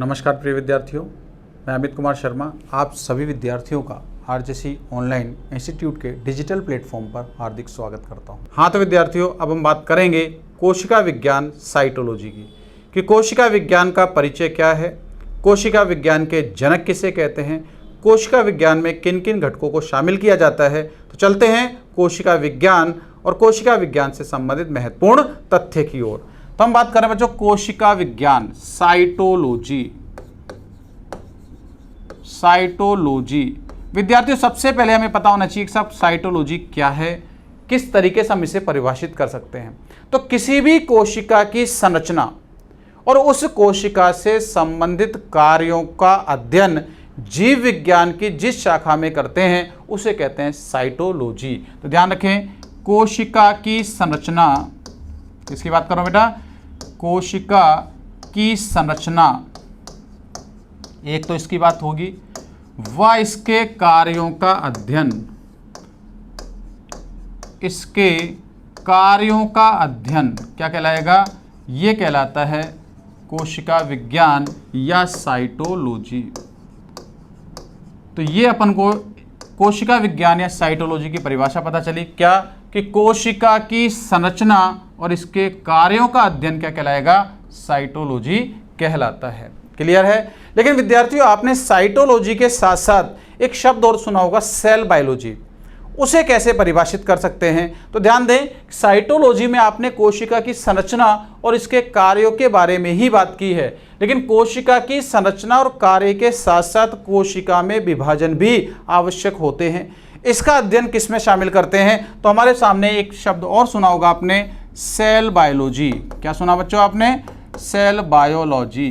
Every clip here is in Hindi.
नमस्कार प्रिय विद्यार्थियों, मैं अमित कुमार शर्मा आप सभी विद्यार्थियों का आरजेसी ऑनलाइन इंस्टीट्यूट के डिजिटल प्लेटफॉर्म पर हार्दिक स्वागत करता हूं। हाँ तो विद्यार्थियों, अब हम बात करेंगे कोशिका विज्ञान साइटोलॉजी की कि कोशिका विज्ञान का परिचय क्या है, कोशिका विज्ञान के जनक किसे कहते हैं, कोशिका विज्ञान में किन किन घटकों को शामिल किया जाता है। तो चलते हैं कोशिका विज्ञान और कोशिका विज्ञान से संबंधित महत्वपूर्ण तथ्य की ओर। तो हम बात करें बच्चों कोशिका विज्ञान साइटोलॉजी। विद्यार्थियों सबसे पहले हमें पता होना चाहिए कि सब साइटोलॉजी क्या है, किस तरीके से हम इसे परिभाषित कर सकते हैं। तो किसी भी कोशिका की संरचना और उस कोशिका से संबंधित कार्यों का अध्ययन जीव विज्ञान की जिस शाखा में करते हैं उसे कहते हैं साइटोलॉजी। तो ध्यान रखें, कोशिका की संरचना, किसकी बात करो बेटा, कोशिका की संरचना, एक तो इसकी बात होगी, व इसके कार्यों का अध्ययन, इसके कार्यों का अध्ययन क्या कहलाएगा, ये कहलाता है कोशिका विज्ञान या साइटोलॉजी। तो ये अपन को कोशिका विज्ञान या साइटोलॉजी की परिभाषा पता चली क्या, कि कोशिका की संरचना और इसके कार्यों का अध्ययन क्या कहलाएगा, साइटोलॉजी कहलाता है। क्लियर है। लेकिन विद्यार्थियों आपने साइटोलॉजी के साथ साथ एक शब्द और सुना होगा, सेल बायोलॉजी। उसे कैसे परिभाषित कर सकते हैं? तो ध्यान दें, साइटोलॉजी में आपने कोशिका की संरचना और इसके कार्यों के बारे में ही बात की है, लेकिन कोशिका की संरचना और कार्य के साथ साथ कोशिका में विभाजन भी आवश्यक होते हैं। इसका अध्ययन किस में शामिल करते हैं? तो हमारे सामने एक शब्द और सुना होगा आपने, सेल बायोलॉजी। क्या सुना बच्चों आपने? Cell biology.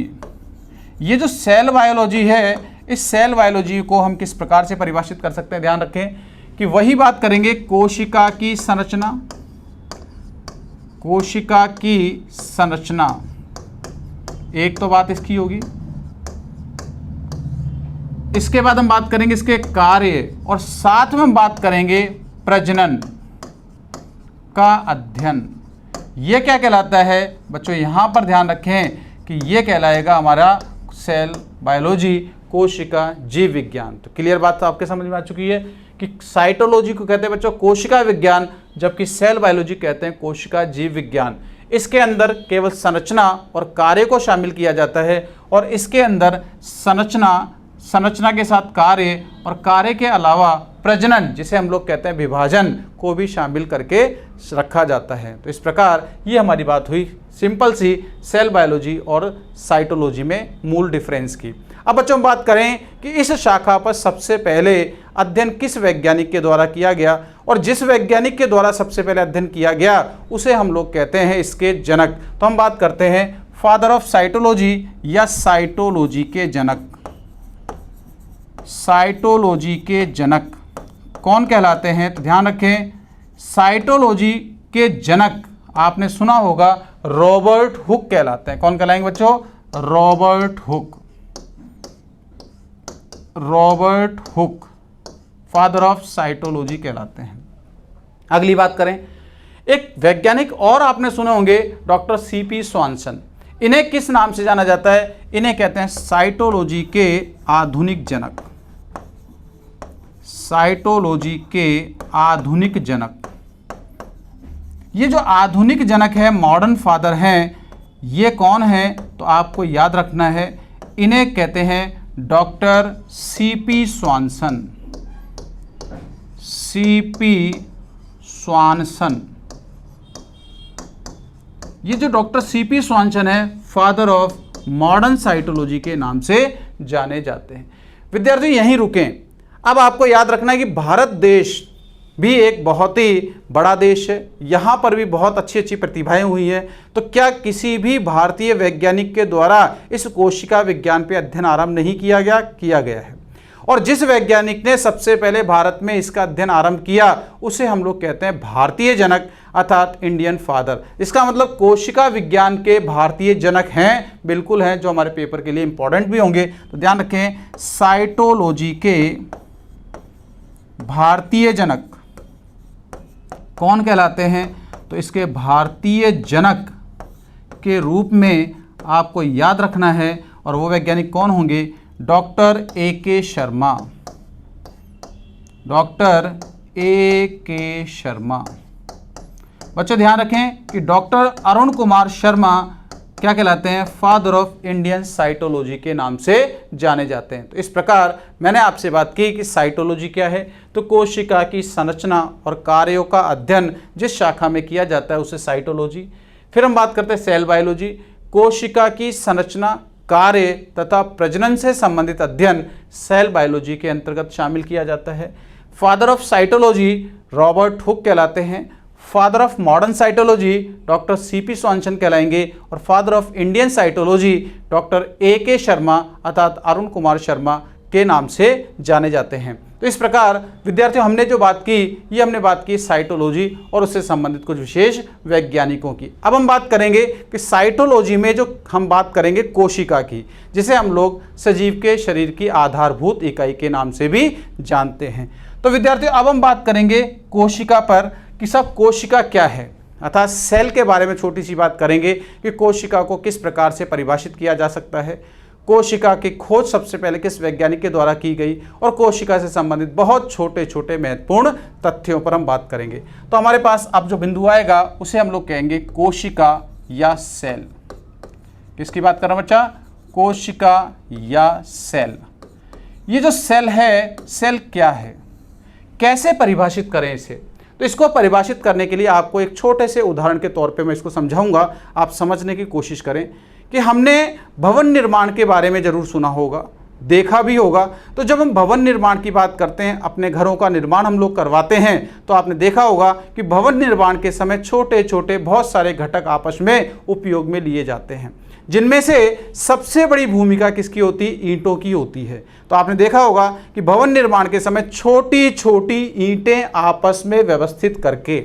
ये जो सेल बायोलॉजी है, इस सेल बायोलॉजी को हम किस प्रकार से परिभाषित कर सकते हैं? ध्यान रखें कि वही बात करेंगे, कोशिका की संरचना, कोशिका की संरचना, एक तो बात इसकी होगी। इसके बाद हम बात करेंगे इसके कार्य और साथ में हम बात करेंगे प्रजनन का अध्ययन। यह क्या कहलाता है बच्चों? यहां पर ध्यान रखें कि यह कहलाएगा हमारा सेल बायोलॉजी, कोशिका जीव विज्ञान। तो क्लियर बात तो आपके समझ में आ चुकी है कि साइटोलॉजी को कहते हैं बच्चों कोशिका विज्ञान, जबकि सेल बायोलॉजी कहते हैं कोशिका जीव विज्ञान। इसके अंदर केवल संरचना और कार्य को शामिल किया जाता है और इसके अंदर संरचना के साथ कार्य और कार्य के अलावा प्रजनन, जिसे हम लोग कहते हैं विभाजन, को भी शामिल करके रखा जाता है। तो इस प्रकार ये हमारी बात हुई सिंपल सी सेल बायोलॉजी और साइटोलॉजी में मूल डिफरेंस की। अब बच्चों हम बात करें कि इस शाखा पर सबसे पहले अध्ययन किस वैज्ञानिक के द्वारा किया गया, और जिस वैज्ञानिक के द्वारा सबसे पहले अध्ययन किया गया उसे हम लोग कहते हैं इसके जनक। तो हम बात करते हैं फादर ऑफ साइटोलॉजी या साइटोलॉजी के जनक। साइटोलॉजी के जनक कौन कहलाते हैं? तो ध्यान रखें, साइटोलॉजी के जनक आपने सुना होगा रॉबर्ट हुक कहलाते हैं। कौन कहलाएंगे बच्चों? Robert Hooke. Robert Hooke father of cytology कहलाते हैं। अगली बात करें, एक वैज्ञानिक और आपने सुने होंगे, डॉक्टर सीपी स्वानसन। इन्हें किस नाम से जाना जाता है? इन्हें कहते हैं साइटोलॉजी के आधुनिक जनक। साइटोलॉजी के आधुनिक जनक। ये जो आधुनिक जनक है, मॉडर्न फादर हैं, ये कौन है? तो आपको याद रखना है, इन्हें कहते हैं डॉक्टर सीपी स्वानसन। सीपी स्वानसन। ये जो डॉक्टर सीपी स्वानसन है, फादर ऑफ मॉडर्न साइटोलॉजी के नाम से जाने जाते हैं। विद्यार्थी यहीं रुकें। अब आपको याद रखना है कि भारत देश भी एक बहुत ही बड़ा देश है, यहाँ पर भी बहुत अच्छी अच्छी प्रतिभाएं हुई हैं। तो क्या किसी भी भारतीय वैज्ञानिक के द्वारा इस कोशिका विज्ञान पे अध्ययन आरंभ नहीं किया गया? किया गया है। और जिस वैज्ञानिक ने सबसे पहले भारत में इसका अध्ययन आरंभ किया उसे हम लोग कहते हैं भारतीय जनक, अर्थात इंडियन फादर। इसका मतलब कोशिका विज्ञान के भारतीय जनक हैं, बिल्कुल हैं, जो हमारे पेपर के लिए इंपॉर्टेंट भी होंगे। तो ध्यान रखें, साइटोलॉजी के भारतीय जनक कौन कहलाते हैं? तो इसके भारतीय जनक के रूप में आपको याद रखना है और वो वैज्ञानिक कौन होंगे? Doctor A K Sharma. Doctor A K Sharma. बच्चों ध्यान रखें कि डॉक्टर अरुण कुमार शर्मा क्या कहलाते हैं? फादर ऑफ इंडियन साइटोलॉजी के नाम से जाने जाते हैं। तो इस प्रकार मैंने आपसे बात की कि साइटोलॉजी क्या है, तो कोशिका की संरचना और कार्यों का अध्ययन जिस शाखा में किया जाता है उसे साइटोलॉजी। फिर हम बात करते हैं सेल बायोलॉजी, कोशिका की संरचना, कार्य तथा प्रजनन से संबंधित अध्ययन सेल बायोलॉजी के अंतर्गत शामिल किया जाता है। Father of cytology Robert Hooke कहलाते हैं। Father of modern cytology doctor CP Swanson कहलाएंगे और father of Indian cytology doctor A K Sharma अर्थात अरुण कुमार शर्मा के नाम से जाने जाते हैं। तो इस प्रकार विद्यार्थियों हमने जो बात की ये हमने बात की साइटोलॉजी और उससे संबंधित कुछ विशेष वैज्ञानिकों की। अब हम बात करेंगे कि साइटोलॉजी में जो हम बात करेंगे कोशिका की, जिसे हम लोग सजीव के शरीर की आधारभूत इकाई के नाम से भी जानते हैं। तो विद्यार्थियों अब हम बात करेंगे कोशिका पर कि सब कोशिका क्या है, अर्थात सेल के बारे में छोटी सी बात करेंगे कि कोशिका को किस प्रकार से परिभाषित किया जा सकता है, कोशिका की खोज सबसे पहले किस वैज्ञानिक के द्वारा की गई और कोशिका से संबंधित बहुत छोटे छोटे महत्वपूर्ण तथ्यों पर हम बात करेंगे। तो हमारे पास अब जो बिंदु आएगा उसे हम लोग कहेंगे कोशिका या सेल। किसकी बात कर रहा हूं बच्चा? कोशिका या सेल। ये जो सेल है, सेल क्या है, कैसे परिभाषित करें इसे? तो इसको परिभाषित करने के लिए आपको एक छोटे से उदाहरण के तौर पे मैं इसको समझाऊंगा, आप समझने की कोशिश करें कि हमने भवन निर्माण के बारे में ज़रूर सुना होगा, देखा भी होगा। तो जब हम भवन निर्माण की बात करते हैं, अपने घरों का निर्माण हम लोग करवाते हैं, तो आपने देखा होगा कि भवन निर्माण के समय छोटे छोटे बहुत सारे घटक आपस में उपयोग में लिए जाते हैं, जिनमें से सबसे बड़ी भूमिका किसकी होती है? ईंटों की होती है। तो आपने देखा होगा कि भवन निर्माण के समय छोटी छोटी ईंटें आपस में व्यवस्थित करके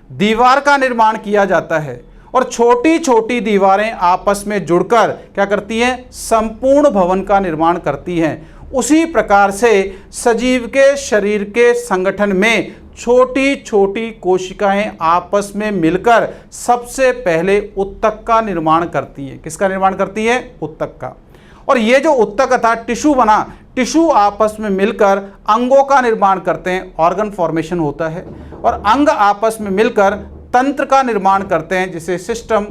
दीवार का निर्माण किया जाता है और छोटी छोटी दीवारें आपस में जुड़कर क्या करती हैं? संपूर्ण भवन का निर्माण करती हैं। उसी प्रकार से सजीव के शरीर के संगठन में छोटी छोटी कोशिकाएं आपस में मिलकर सबसे पहले उत्तक का निर्माण करती हैं। किसका निर्माण करती है? उत्तक का। और ये जो उत्तक अर्थात टिश्यू बना, टिश्यू आपस में मिलकर अंगों का निर्माण करते हैं, ऑर्गन फॉर्मेशन होता है, और अंग आपस में मिलकर तंत्र का निर्माण करते हैं, जिसे सिस्टम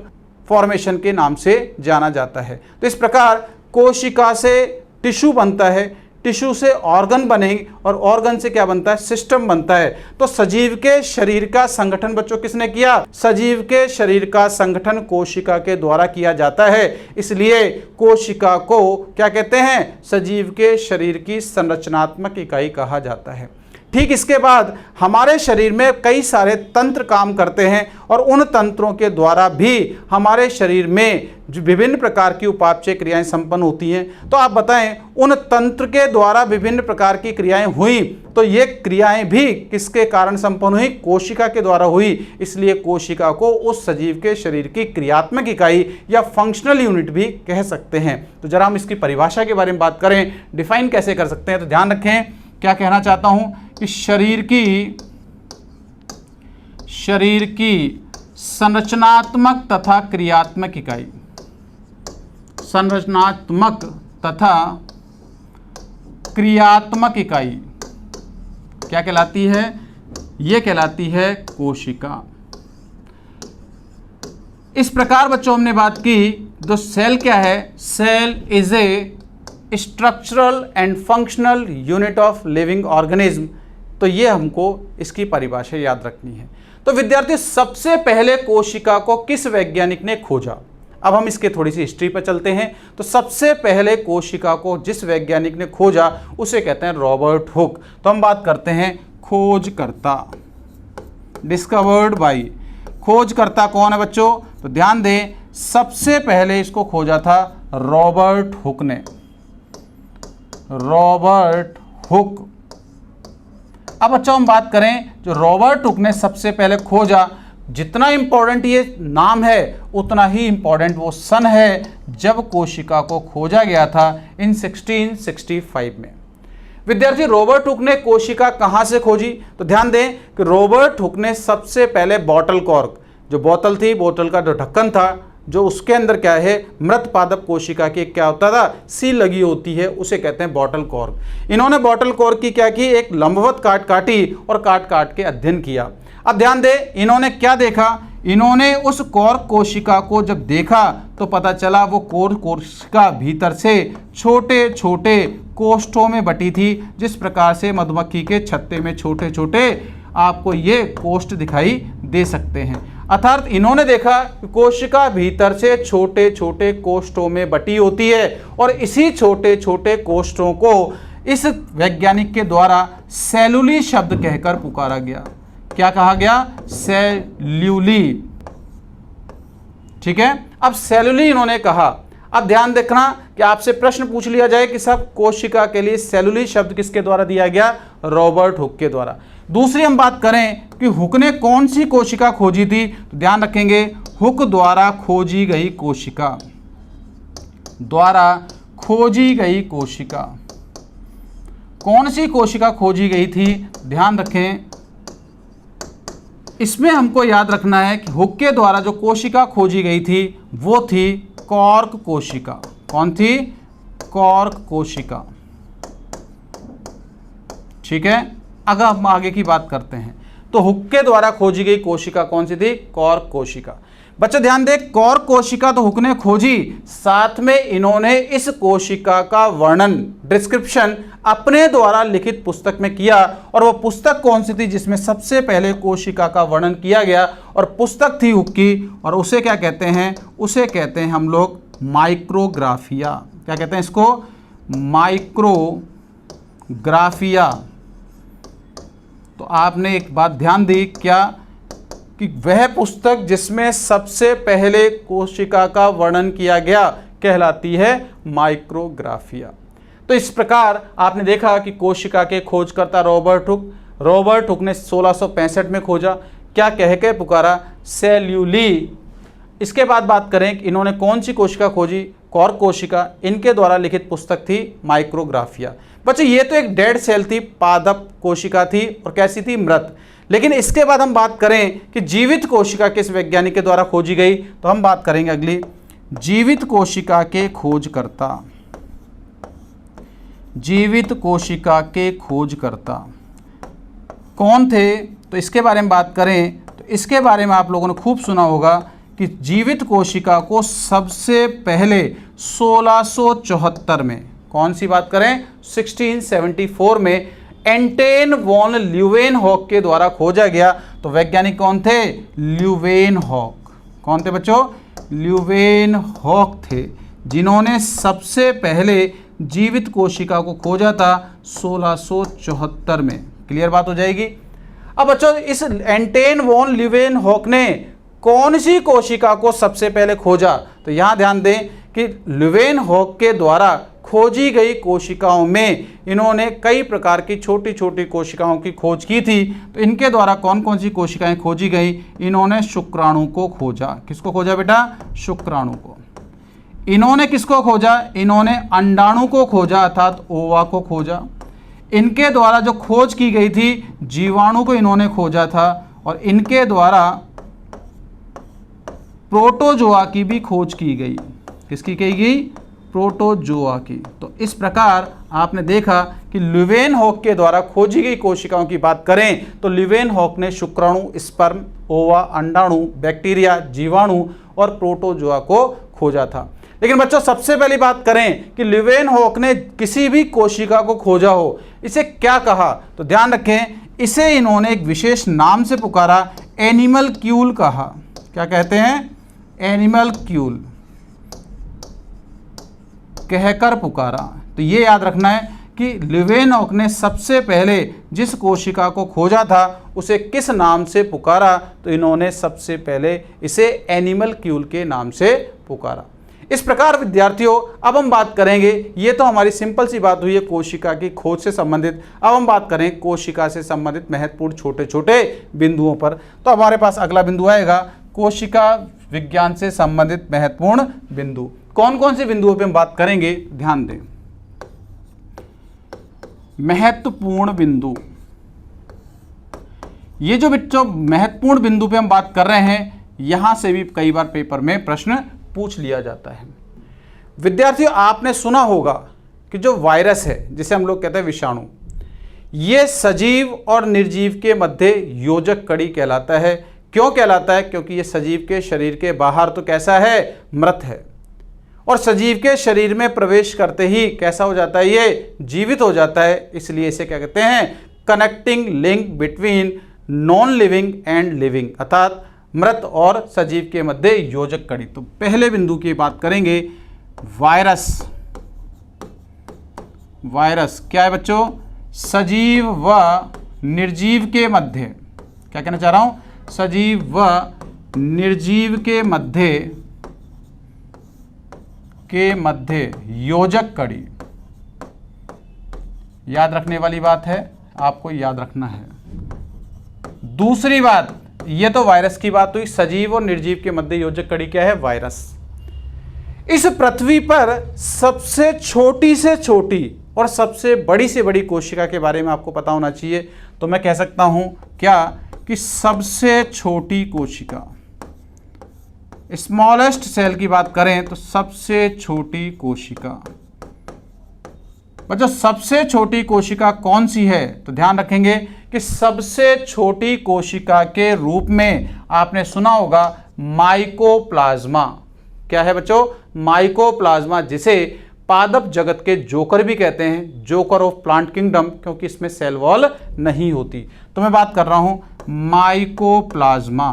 फॉर्मेशन के नाम से जाना जाता है। तो इस प्रकार कोशिका से टिश्यू बनता है, टिश्यू से ऑर्गन बनेंगे और ऑर्गन से क्या बनता है? सिस्टम बनता है। तो सजीव के शरीर का संगठन बच्चों किसने किया? सजीव के शरीर का संगठन कोशिका के द्वारा किया जाता है। इसलिए कोशिका को क्या कहते हैं? सजीव के शरीर की संरचनात्मक इकाई कहा जाता है। ठीक इसके बाद हमारे शरीर में कई सारे तंत्र काम करते हैं और उन तंत्रों के द्वारा भी हमारे शरीर में जो विभिन्न प्रकार की उपापचय क्रियाएं संपन्न होती हैं। तो आप बताएं, उन तंत्र के द्वारा विभिन्न प्रकार की क्रियाएं हुई, तो ये क्रियाएं भी किसके कारण संपन्न हुई? कोशिका के द्वारा हुई। इसलिए कोशिका को उस सजीव के शरीर की क्रियात्मक इकाई या फंक्शनल यूनिट भी कह सकते हैं। तो जरा हम इसकी परिभाषा के बारे में बात करें, डिफाइन कैसे कर सकते हैं। तो ध्यान रखें, क्या कहना चाहता हूं कि शरीर की संरचनात्मक तथा क्रियात्मक इकाई, संरचनात्मक तथा क्रियात्मक इकाई क्या कहलाती है? ये कहलाती है कोशिका। इस प्रकार बच्चों हमने बात की, तो सेल क्या है? Cell is a structural and functional unit of living organism. तो ये हमको इसकी परिभाषा याद रखनी है। तो विद्यार्थी, सबसे पहले कोशिका को किस वैज्ञानिक ने खोजा? अब हम इसके थोड़ी सी हिस्ट्री पर चलते हैं। तो सबसे पहले कोशिका को जिस वैज्ञानिक ने खोजा उसे कहते हैं रॉबर्ट हुक। तो हम बात करते हैं खोजकर्ता, डिस्कवर्ड बाई। खोजकर्ता कौन है बच्चों? तो ध्यान दें, सबसे पहले इसको खोजा था रॉबर्ट हुक ने, रॉबर्ट हुक। अब बच्चों हम बात करें, जो रॉबर्ट हुक ने सबसे पहले खोजा, जितना इंपॉर्टेंट ये नाम है उतना ही इंपॉर्टेंट वो सन है जब कोशिका को खोजा गया था इन 1665 में। विद्यार्थी, रॉबर्ट हुक ने कोशिका कहां से खोजी? तो ध्यान दें कि रॉबर्ट हुक ने सबसे पहले बॉटल कॉर्क, जो बोतल थी, बोतल का जो ढक्कन था, जो उसके अंदर क्या है, मृत पादप कोशिका की क्या होता था, सील लगी होती है, उसे कहते हैं बॉटल कॉर्क। इन्होंने बॉटल कॉर्क की क्या की, एक लंबवत काट काटी और काट काट के अध्ययन किया। अब ध्यान दे, इन्होंने क्या देखा, इन्होंने उस कॉर्क कोशिका को जब देखा तो पता चला वो कॉर्क कोशिका भीतर से छोटे छोटे कोष्ठों में बटी थी, जिस प्रकार से मधुमक्खी के छत्ते में छोटे छोटे आपको ये कोष्ठ दिखाई दे सकते हैं। अर्थात इन्होंने देखा कि कोशिका भीतर से छोटे छोटे कोष्ठों में बटी होती है और इसी छोटे छोटे कोष्ठों को इस वैज्ञानिक के द्वारा सेलुली शब्द कहकर पुकारा गया। क्या कहा गया, सेल्यूली। ठीक है, अब सेलुली इन्होंने कहा। अब ध्यान देखना कि आपसे प्रश्न पूछ लिया जाए कि सब कोशिका के लिए सेलुली शब्द किसके द्वारा दिया गया, रॉबर्ट हुक के द्वारा। दूसरी हम बात करें कि हुक ने कौन सी कोशिका खोजी थी, तो ध्यान रखेंगे हुक द्वारा खोजी गई कोशिका, द्वारा खोजी गई कोशिका, कौन सी कोशिका खोजी गई थी, ध्यान रखें। इसमें हमको याद रखना है कि हुक के द्वारा जो कोशिका खोजी गई थी वो थी कॉर्क कोशिका। कौन थी, कॉर्क कोशिका। ठीक है, अगर हम आगे की बात करते हैं तो हुक के द्वारा खोजी गई कोशिका कौन सी थी, कॉर्क कोशिका। बच्चों ध्यान दें, कॉर्क कोशिका तो हुक ने खोजी, साथ में इन्होंने इस कोशिका का वर्णन, डिस्क्रिप्शन अपने द्वारा लिखित पुस्तक में किया। और वो पुस्तक कौन सी थी जिसमें सबसे पहले कोशिका का वर्णन किया गया, और पुस्तक थी हुक की, और उसे क्या कहते हैं, उसे कहते हैं हम लोग माइक्रोग्राफिया। क्या कहते हैं इसको, माइक्रोग्राफिया। तो आपने एक बात ध्यान दी क्या, कि वह पुस्तक जिसमें सबसे पहले कोशिका का वर्णन किया गया कहलाती है माइक्रोग्राफिया। तो इस प्रकार आपने देखा कि कोशिका के खोजकर्ता रॉबर्ट हुक ने 1665 में खोजा, क्या कह के पुकारा, सेल्यूली। इसके बाद बात करें कि इन्होंने कौन सी कोशिका खोजी, कॉर्क कोशिका। इनके द्वारा लिखित पुस्तक थी माइक्रोग्राफिया। बच्चों ये तो एक डेड सेल थी, पादप कोशिका थी, और कैसी थी, मृत। लेकिन इसके बाद हम बात करें कि जीवित कोशिका किस वैज्ञानिक के द्वारा खोजी गई, तो हम बात करेंगे अगली, जीवित कोशिका के खोजकर्ता। जीवित कोशिका के खोजकर्ता कौन थे, तो इसके बारे में बात करें तो इसके बारे में आप लोगों ने खूब सुना होगा कि जीवित कोशिका को सबसे पहले 1674 में, कौन सी बात करें, 1674 में एंटन वॉन ल्यूवेनहॉक के द्वारा खोजा गया। तो वैज्ञानिक कौन थे, ल्यूवेनहॉक। कौन थे बच्चों, ल्यूवेनहॉक थे, जिन्होंने सबसे पहले जीवित कोशिका को खोजा था 1674 में। क्लियर बात हो जाएगी। अब बच्चों इस एंटन वॉन ल्यूवेनहॉक ने कौन सी कोशिका को सबसे पहले खोजा, तो यहां ध्यान दें कि ल्यूवेनहॉक के द्वारा खोजी गई कोशिकाओं में इन्होंने कई प्रकार की छोटी छोटी कोशिकाओं की खोज की थी। तो इनके द्वारा कौन कौन सी कोशिकाएं खोजी गई, इन्होंने शुक्राणु को खोजा। किसको खोजा बेटा, शुक्राणु को। इन्होंने किसको खोजा, इन्होंने अंडाणु को खोजा, अर्थात ओवा को खोजा। इनके द्वारा जो खोज की गई थी जीवाणु को इन्होंने खोजा था, और इनके द्वारा प्रोटोजोआ की भी खोज की गई। किसकी की गई, प्रोटोजोआ की। तो इस प्रकार आपने देखा कि ल्यूवेनहॉक के द्वारा खोजी गई कोशिकाओं की बात करें तो ल्यूवेनहॉक ने शुक्राणु, स्पर्म, ओवा, अंडाणु, बैक्टीरिया, जीवाणु और प्रोटोजोआ को खोजा था। लेकिन बच्चों सबसे पहली बात करें कि ल्यूवेनहॉक ने किसी भी कोशिका को खोजा हो, इसे क्या कहा, तो ध्यान रखें इसे इन्होंने एक विशेष नाम से पुकारा, एनिमलक्यूल कहा। क्या कहते हैं, एनिमलक्यूल कहकर पुकारा। तो ये याद रखना है कि ल्यूवेनहॉक ने सबसे पहले जिस कोशिका को खोजा था उसे किस नाम से पुकारा, तो इन्होंने सबसे पहले इसे एनिमलक्यूल के नाम से पुकारा। इस प्रकार विद्यार्थियों अब हम बात करेंगे, ये तो हमारी सिंपल सी बात हुई है कोशिका की खोज से संबंधित। अब हम बात करें कोशिका से संबंधित महत्वपूर्ण छोटे छोटे बिंदुओं पर। तो हमारे पास अगला बिंदु आएगा कोशिका विज्ञान से संबंधित महत्वपूर्ण बिंदु। कौन कौन से बिंदुओं पे हम बात करेंगे, ध्यान दें। महत्वपूर्ण बिंदु, ये जो बच्चों महत्वपूर्ण बिंदु पे हम बात कर रहे हैं, यहाँ से भी कई बार पेपर में प्रश्न पूछ लिया जाता है। विद्यार्थियों, आपने सुना होगा कि जो वायरस है, जिसे हम लोग कहते हैं विषाणु, ये सजीव और निर्जीव के मध्य योजक कड़ी कहलाता है। क्यों कहलाता है? क्योंकि ये सजीव के शरीर के बाहर तो कैसा है, मृत है, और सजीव के शरीर में प्रवेश करते ही कैसा हो जाता है, ये जीवित हो जाता है। इसलिए इसे क्या कहते हैं, connecting link between non living and living, अर्थात मृत और सजीव के मध्य योजक कड़ी। तो पहले बिंदु की बात करेंगे, वायरस। वायरस क्या है बच्चों? सजीव व निर्जीव के मध्य, क्या कहना चाह रहा हूं, सजीव व निर्जीव के मध्य योजक कड़ी। याद रखने वाली बात है, आपको याद रखना है। दूसरी बात, ये तो वायरस की बात हुई, सजीव और निर्जीव के मध्य योजक कड़ी क्या है, वायरस। इस पृथ्वी पर सबसे छोटी से छोटी और सबसे बड़ी से बड़ी कोशिका के बारे में आपको पता होना चाहिए। तो मैं कह सकता हूं क्या, कि सबसे छोटी कोशिका, स्मॉलेस्ट सेल की बात करें तो सबसे छोटी कोशिका। बच्चों, सबसे छोटी कोशिका कौन सी है? तो ध्यान रखेंगे कि सबसे छोटी कोशिका के रूप में आपने सुना होगा माइकोप्लाज्मा। क्या है बच्चों? माइकोप्लाज्मा, जिसे पादप जगत के जोकर भी कहते हैं, जोकर ऑफ प्लांट किंगडम, क्योंकि इसमें सेल वॉल नहीं होती। तो मैं बात कर रहा हूं माइकोप्लाज्मा।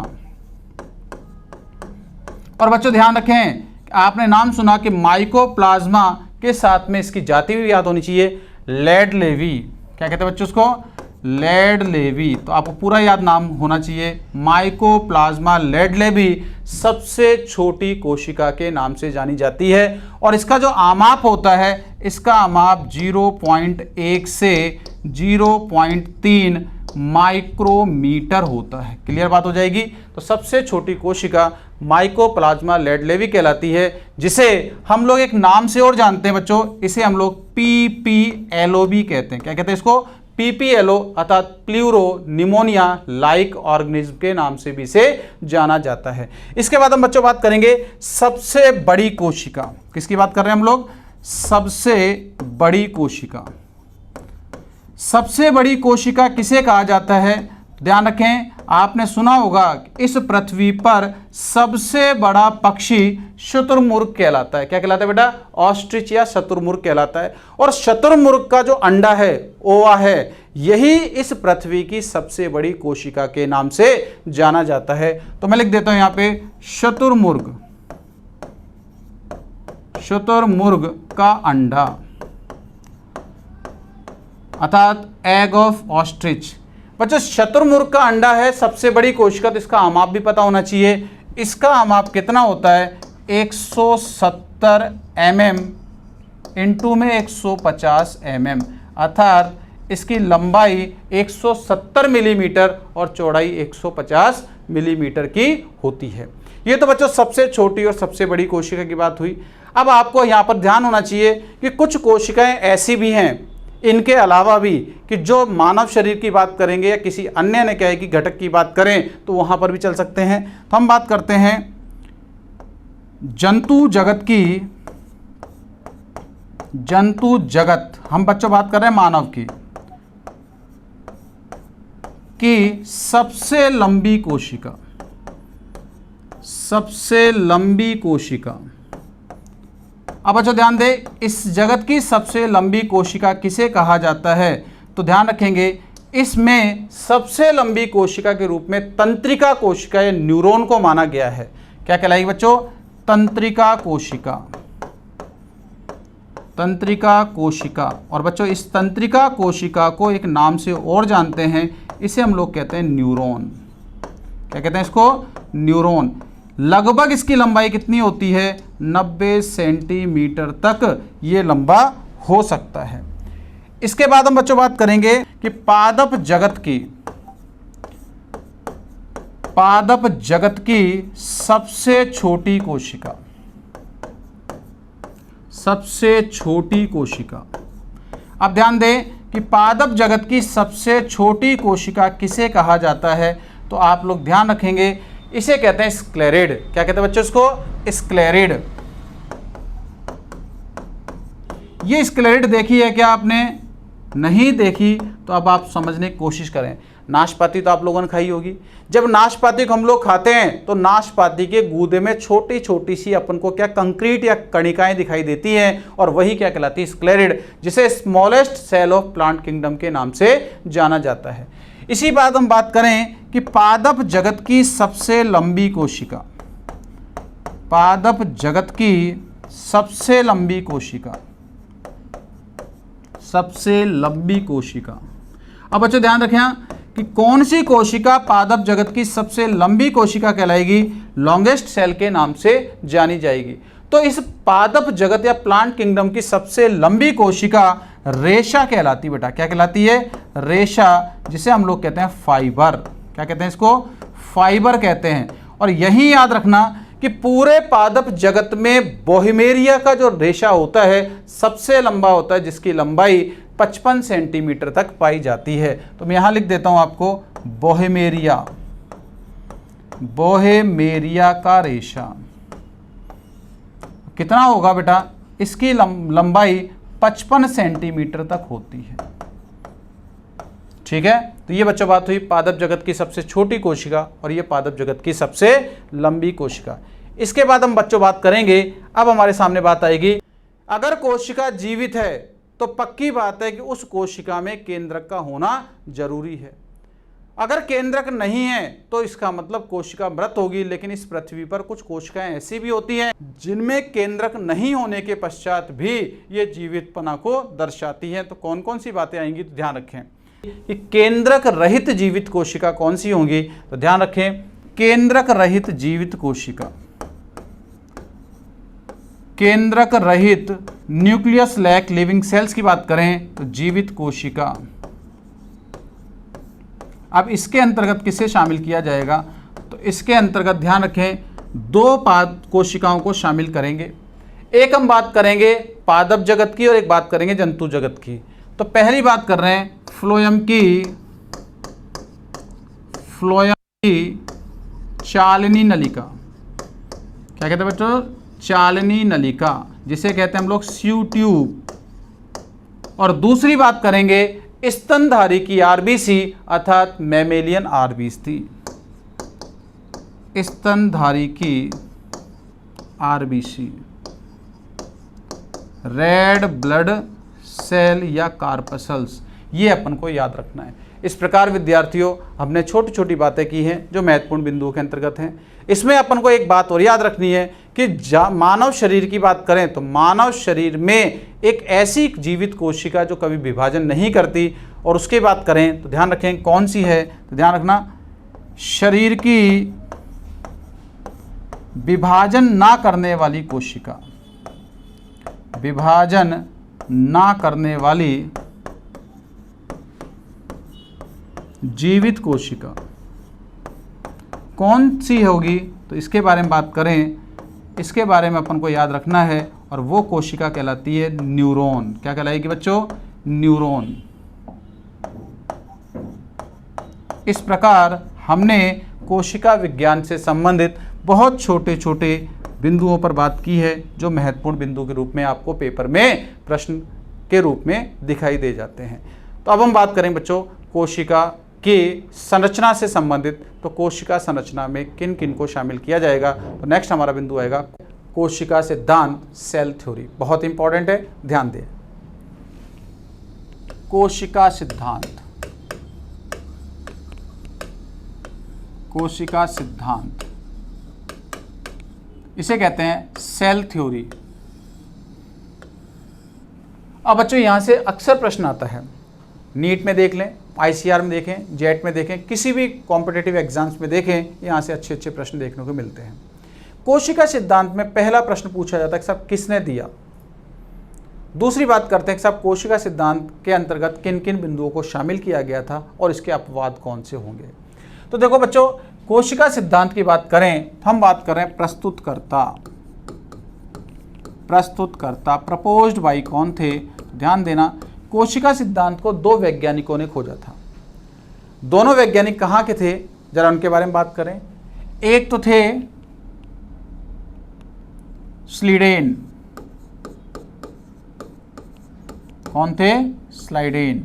और बच्चों ध्यान रखें, आपने नाम सुना कि माइकोप्लाज्मा के साथ में इसकी जाति भी याद होनी चाहिए, लैडलेवी। क्या कहते हैं बच्चों उसको? लैडलेवी। तो आपको पूरा याद नाम होना चाहिए, माइकोप्लाज्मा लैडलेवी सबसे छोटी कोशिका के नाम से जानी जाती है। और इसका जो आमाप होता है, इसका आमाप 0.1 से 0.3 माइक्रोमीटर होता है। क्लियर बात हो जाएगी। तो सबसे छोटी कोशिका माइकोप्लाज्मा लैडलेवी कहलाती है, जिसे हम लोग एक नाम से और जानते हैं बच्चों, इसे हम लोग PPLO भी कहते हैं। क्या कहते हैं इसको? PPLO, अर्थात प्लूरो निमोनिया लाइक ऑर्गेनिज्म के नाम से भी इसे जाना जाता है। इसके बाद हम बच्चों बात करेंगे सबसे बड़ी कोशिका। किसकी बात कर रहे हैं हम लोग? सबसे बड़ी कोशिका। सबसे बड़ी कोशिका किसे कहा जाता है? ध्यान रखें, आपने सुना होगा कि इस पृथ्वी पर सबसे बड़ा पक्षी शुतुरमुर्ग कहलाता है। क्या कहलाता है बेटा? ऑस्ट्रिच या शुतुरमुर्ग कहलाता है। और शुतुरमुर्ग का जो अंडा है, ओवा है, यही इस पृथ्वी की सबसे बड़ी कोशिका के नाम से जाना जाता है। तो मैं लिख देता हूं यहां पे शुतुरमुर्ग। शुतुरमुर्ग का अंडा, अर्थात एग ऑफ ऑस्ट्रिच। बच्चों, शुतुरमुर्ग का अंडा है सबसे बड़ी कोशिका, तो इसका आमाप भी पता होना चाहिए। इसका आमाप कितना होता है? 170 mm इंटू में 150 mm, अर्थात इसकी लंबाई 170 मिलीमीटर और चौड़ाई 150 मिलीमीटर की होती है। ये तो बच्चों सबसे छोटी और सबसे बड़ी कोशिका की बात हुई। अब आपको यहाँ पर ध्यान होना चाहिए कि कुछ कोशिकाएं ऐसी भी हैं, इनके अलावा भी, कि जो मानव शरीर की बात करेंगे या किसी अन्य ने कहे कि घटक की बात करें तो वहाँ पर भी चल सकते हैं। तो हम बात करते हैं जंतु जगत की। जंतु जगत, हम बच्चों बात कर रहे हैं मानव की सबसे लंबी कोशिका। सबसे लंबी कोशिका। अब बच्चों ध्यान दें, इस जगत की सबसे लंबी कोशिका किसे कहा जाता है? तो ध्यान रखेंगे, इसमें सबसे लंबी कोशिका के रूप में तंत्रिका कोशिका या न्यूरॉन को माना गया है। क्या कहलाएगी बच्चों? तंत्रिका कोशिका। तंत्रिका कोशिका। और बच्चों इस तंत्रिका कोशिका को एक नाम से और जानते हैं, इसे हम लोग कहते हैं न्यूरॉन। क्या कहते हैं इसको? न्यूरॉन। लगभग इसकी लंबाई कितनी होती है? 90 सेंटीमीटर तक ये लंबा हो सकता है। इसके बाद हम बच्चों बात करेंगे कि पादप जगत की सबसे छोटी कोशिका। सबसे छोटी कोशिका। अब ध्यान दें कि पादप जगत की सबसे छोटी कोशिका किसे कहा जाता है? तो आप लोग ध्यान रखेंगे इसे कहते हैं स्क्लेरिड। क्या कहते हैं बच्चों इसको? स्क्लेरिड। ये स्क्लेरिड देखी है क्या आपने? नहीं देखी तो अब आप समझने की कोशिश करें। नाशपाती तो आप लोगों ने खाई होगी। जब नाशपाती को हम लोग खाते हैं तो नाशपाती के गूदे में छोटी छोटी सी अपन को क्या कंक्रीट या कणिकाएं दिखाई देती हैं, और वही क्या कहलाती है? स्क्लेरिड, जिसे smallest cell of plant kingdom के नाम से जाना जाता है। इसी बात हम बात करें कि पादप जगत की सबसे लंबी कोशिका, पादप जगत की सबसे लंबी कोशिका, सबसे लंबी कोशिका। अब बच्चों ध्यान रखें कि कौन सी कोशिका पादप जगत की सबसे लंबी कोशिका कहलाएगी? लॉन्गेस्ट सेल के नाम से जानी जाएगी। तो इस पादप जगत या प्लांट किंगडम की सबसे लंबी कोशिका रेशा कहलाती बेटा। क्या कहलाती है? रेशा, जिसे हम लोग कहते हैं फाइबर। क्या कहते हैं इसको? फाइबर कहते हैं। और यही याद रखना कि पूरे पादप जगत में बोहेमेरिया का जो रेशा होता है सबसे लंबा होता है, जिसकी लंबाई 55 सेंटीमीटर तक पाई जाती है। तो मैं यहां लिख देता हूं आपको बोहेमेरिया, बोहेमेरिया का रेशा कितना होगा बेटा? इसकी लंबाई 55 सेंटीमीटर तक होती है। ठीक है, तो ये बच्चों बात हुई पादप जगत की सबसे छोटी कोशिका और ये पादप जगत की सबसे लंबी कोशिका। इसके बाद हम बच्चों बात करेंगे, अब हमारे सामने बात आएगी, अगर कोशिका जीवित है तो पक्की बात है कि उस कोशिका में केंद्रक का होना जरूरी है। अगर केंद्रक नहीं है तो इसका मतलब कोशिका मृत होगी। लेकिन इस पृथ्वी पर कुछ कोशिकाएं ऐसी भी होती हैं जिनमें केंद्रक नहीं होने के पश्चात भी ये जीवितपना को दर्शाती हैं। तो कौन कौन सी बातें आएंगी तो ध्यान रखें कि केंद्रक रहित जीवित कोशिका कौन सी होंगी। तो ध्यान रखें, केंद्रक रहित जीवित कोशिका, केंद्रक रहित न्यूक्लियस लैक लिविंग सेल्स की बात करें तो जीवित कोशिका। अब इसके अंतर्गत किसे शामिल किया जाएगा? तो इसके अंतर्गत ध्यान रखें दो कोशिकाओं को शामिल करेंगे। एक हम बात करेंगे पादप जगत की और एक बात करेंगे जंतु जगत की। तो पहली बात कर रहे हैं फ्लोएम की चालनी नलिका। क्या कहते हैं बच्चों? चालनी नलिका, जिसे कहते हैं हम लोग स्यू ट्यूब। और दूसरी बात करेंगे स्तनधारी की आरबीसी अर्थात मैमेलियन आरबीसी, स्तनधारी की आरबीसी, रेड ब्लड सेल या कार्पसल्स, ये अपन को याद रखना है। इस प्रकार विद्यार्थियों हमने छोटी छोटी बातें की हैं जो महत्वपूर्ण बिंदुओं के अंतर्गत हैं। इसमें अपन को एक बात और याद रखनी है कि मानव शरीर की बात करें तो मानव शरीर में एक ऐसी जीवित कोशिका जो कभी विभाजन नहीं करती, और उसकी बात करें तो ध्यान रखें कौन सी है? तो ध्यान रखना शरीर की विभाजन ना करने वाली कोशिका, विभाजन ना करने वाली जीवित कोशिका कौन सी होगी? तो इसके बारे में बात करें, इसके बारे में अपन को याद रखना है, और वो कोशिका कहलाती है न्यूरॉन। क्या कहलाएगी बच्चों? न्यूरॉन। इस प्रकार हमने कोशिका विज्ञान से संबंधित बहुत छोटे छोटे बिंदुओं पर बात की है जो महत्वपूर्ण बिंदु के रूप में आपको पेपर में प्रश्न के रूप में दिखाई दे जाते हैं। तो अब हम बात करें बच्चों कोशिका की संरचना से संबंधित। तो कोशिका संरचना में किन किन को शामिल किया जाएगा? तो नेक्स्ट हमारा बिंदु आएगा कोशिका सिद्धांत, सेल थ्योरी। बहुत इंपॉर्टेंट है, ध्यान दें। कोशिका सिद्धांत, कोशिका सिद्धांत, इसे कहते हैं सेल थ्योरी। अब बच्चों यहां से अक्सर प्रश्न आता है, नीट में देख लें, आईसीआर में देखें, जेट में देखें, किसी भी कॉम्पिटिटिव एग्जाम्स में देखें, यहाँ से अच्छे अच्छे प्रश्न देखने को मिलते हैं। कोशिका सिद्धांत में पहला प्रश्न पूछा जाता है कि साहब किसने दिया। दूसरी बात करते हैं कि साहब कोशिका सिद्धांत के अंतर्गत किन किन बिंदुओं को शामिल किया गया था और इसके अपवाद कौन से होंगे। तो देखो बच्चों, कोशिका सिद्धांत की बात करें तो हम बात कर रहे हैं प्रस्तुतकर्ता, प्रस्तुतकर्ता प्रपोज्ड बाय कौन थे? ध्यान देना, कोशिका सिद्धांत को दो वैज्ञानिकों ने खोजा था। दोनों वैज्ञानिक कहाँ के थे? जरा उनके बारे में बात करें। एक तो थे स्लीडेन, कौन थे? स्लाइडेन।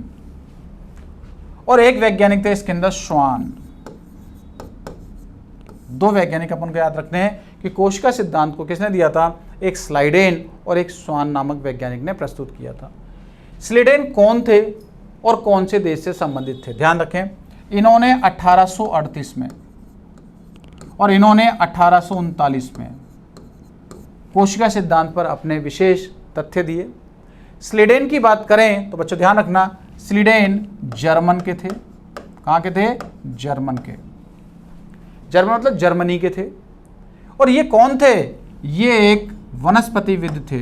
और एक वैज्ञानिक थे इसके अंदर श्वान। दो वैज्ञानिक अपन को याद रखने हैं कि कोशिका सिद्धांत को किसने दिया था? एक स्लाइडेन और एक श्वान नामक वैज्ञानिक ने प्रस्तुत किया था। स्लीडेन कौन थे और कौन से देश से संबंधित थे? ध्यान रखें, इन्होंने 1838 में और इन्होंने 1839 में कोशिका सिद्धांत पर अपने विशेष तथ्य दिए। स्लीडेन की बात करें तो बच्चों ध्यान रखना, स्लीडेन जर्मन के थे। कहाँ के थे? जर्मन के। जर्मन मतलब जर्मनी के थे। और ये कौन थे? ये एक वनस्पतिविद थे।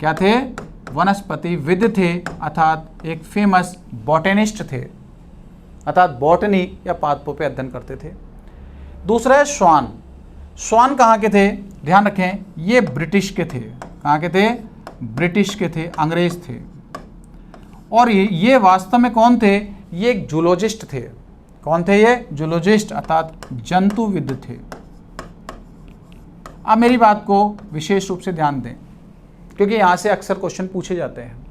क्या थे? वनस्पतिविद थे, अर्थात एक फेमस बॉटनिस्ट थे, अर्थात बॉटनी या पादपों पे अध्ययन करते थे। दूसरा है श्वान। श्वान कहाँ के थे? ध्यान रखें, ये ब्रिटिश के थे। कहाँ के थे? ब्रिटिश के थे, अंग्रेज थे। और ये वास्तव में कौन थे? ये एक जूलॉजिस्ट थे। कौन थे ये? जूलॉजिस्ट, अर्थात जंतुविद थे। अब मेरी बात को विशेष रूप से ध्यान दें, क्योंकि यहाँ से अक्सर क्वेश्चन पूछे जाते हैं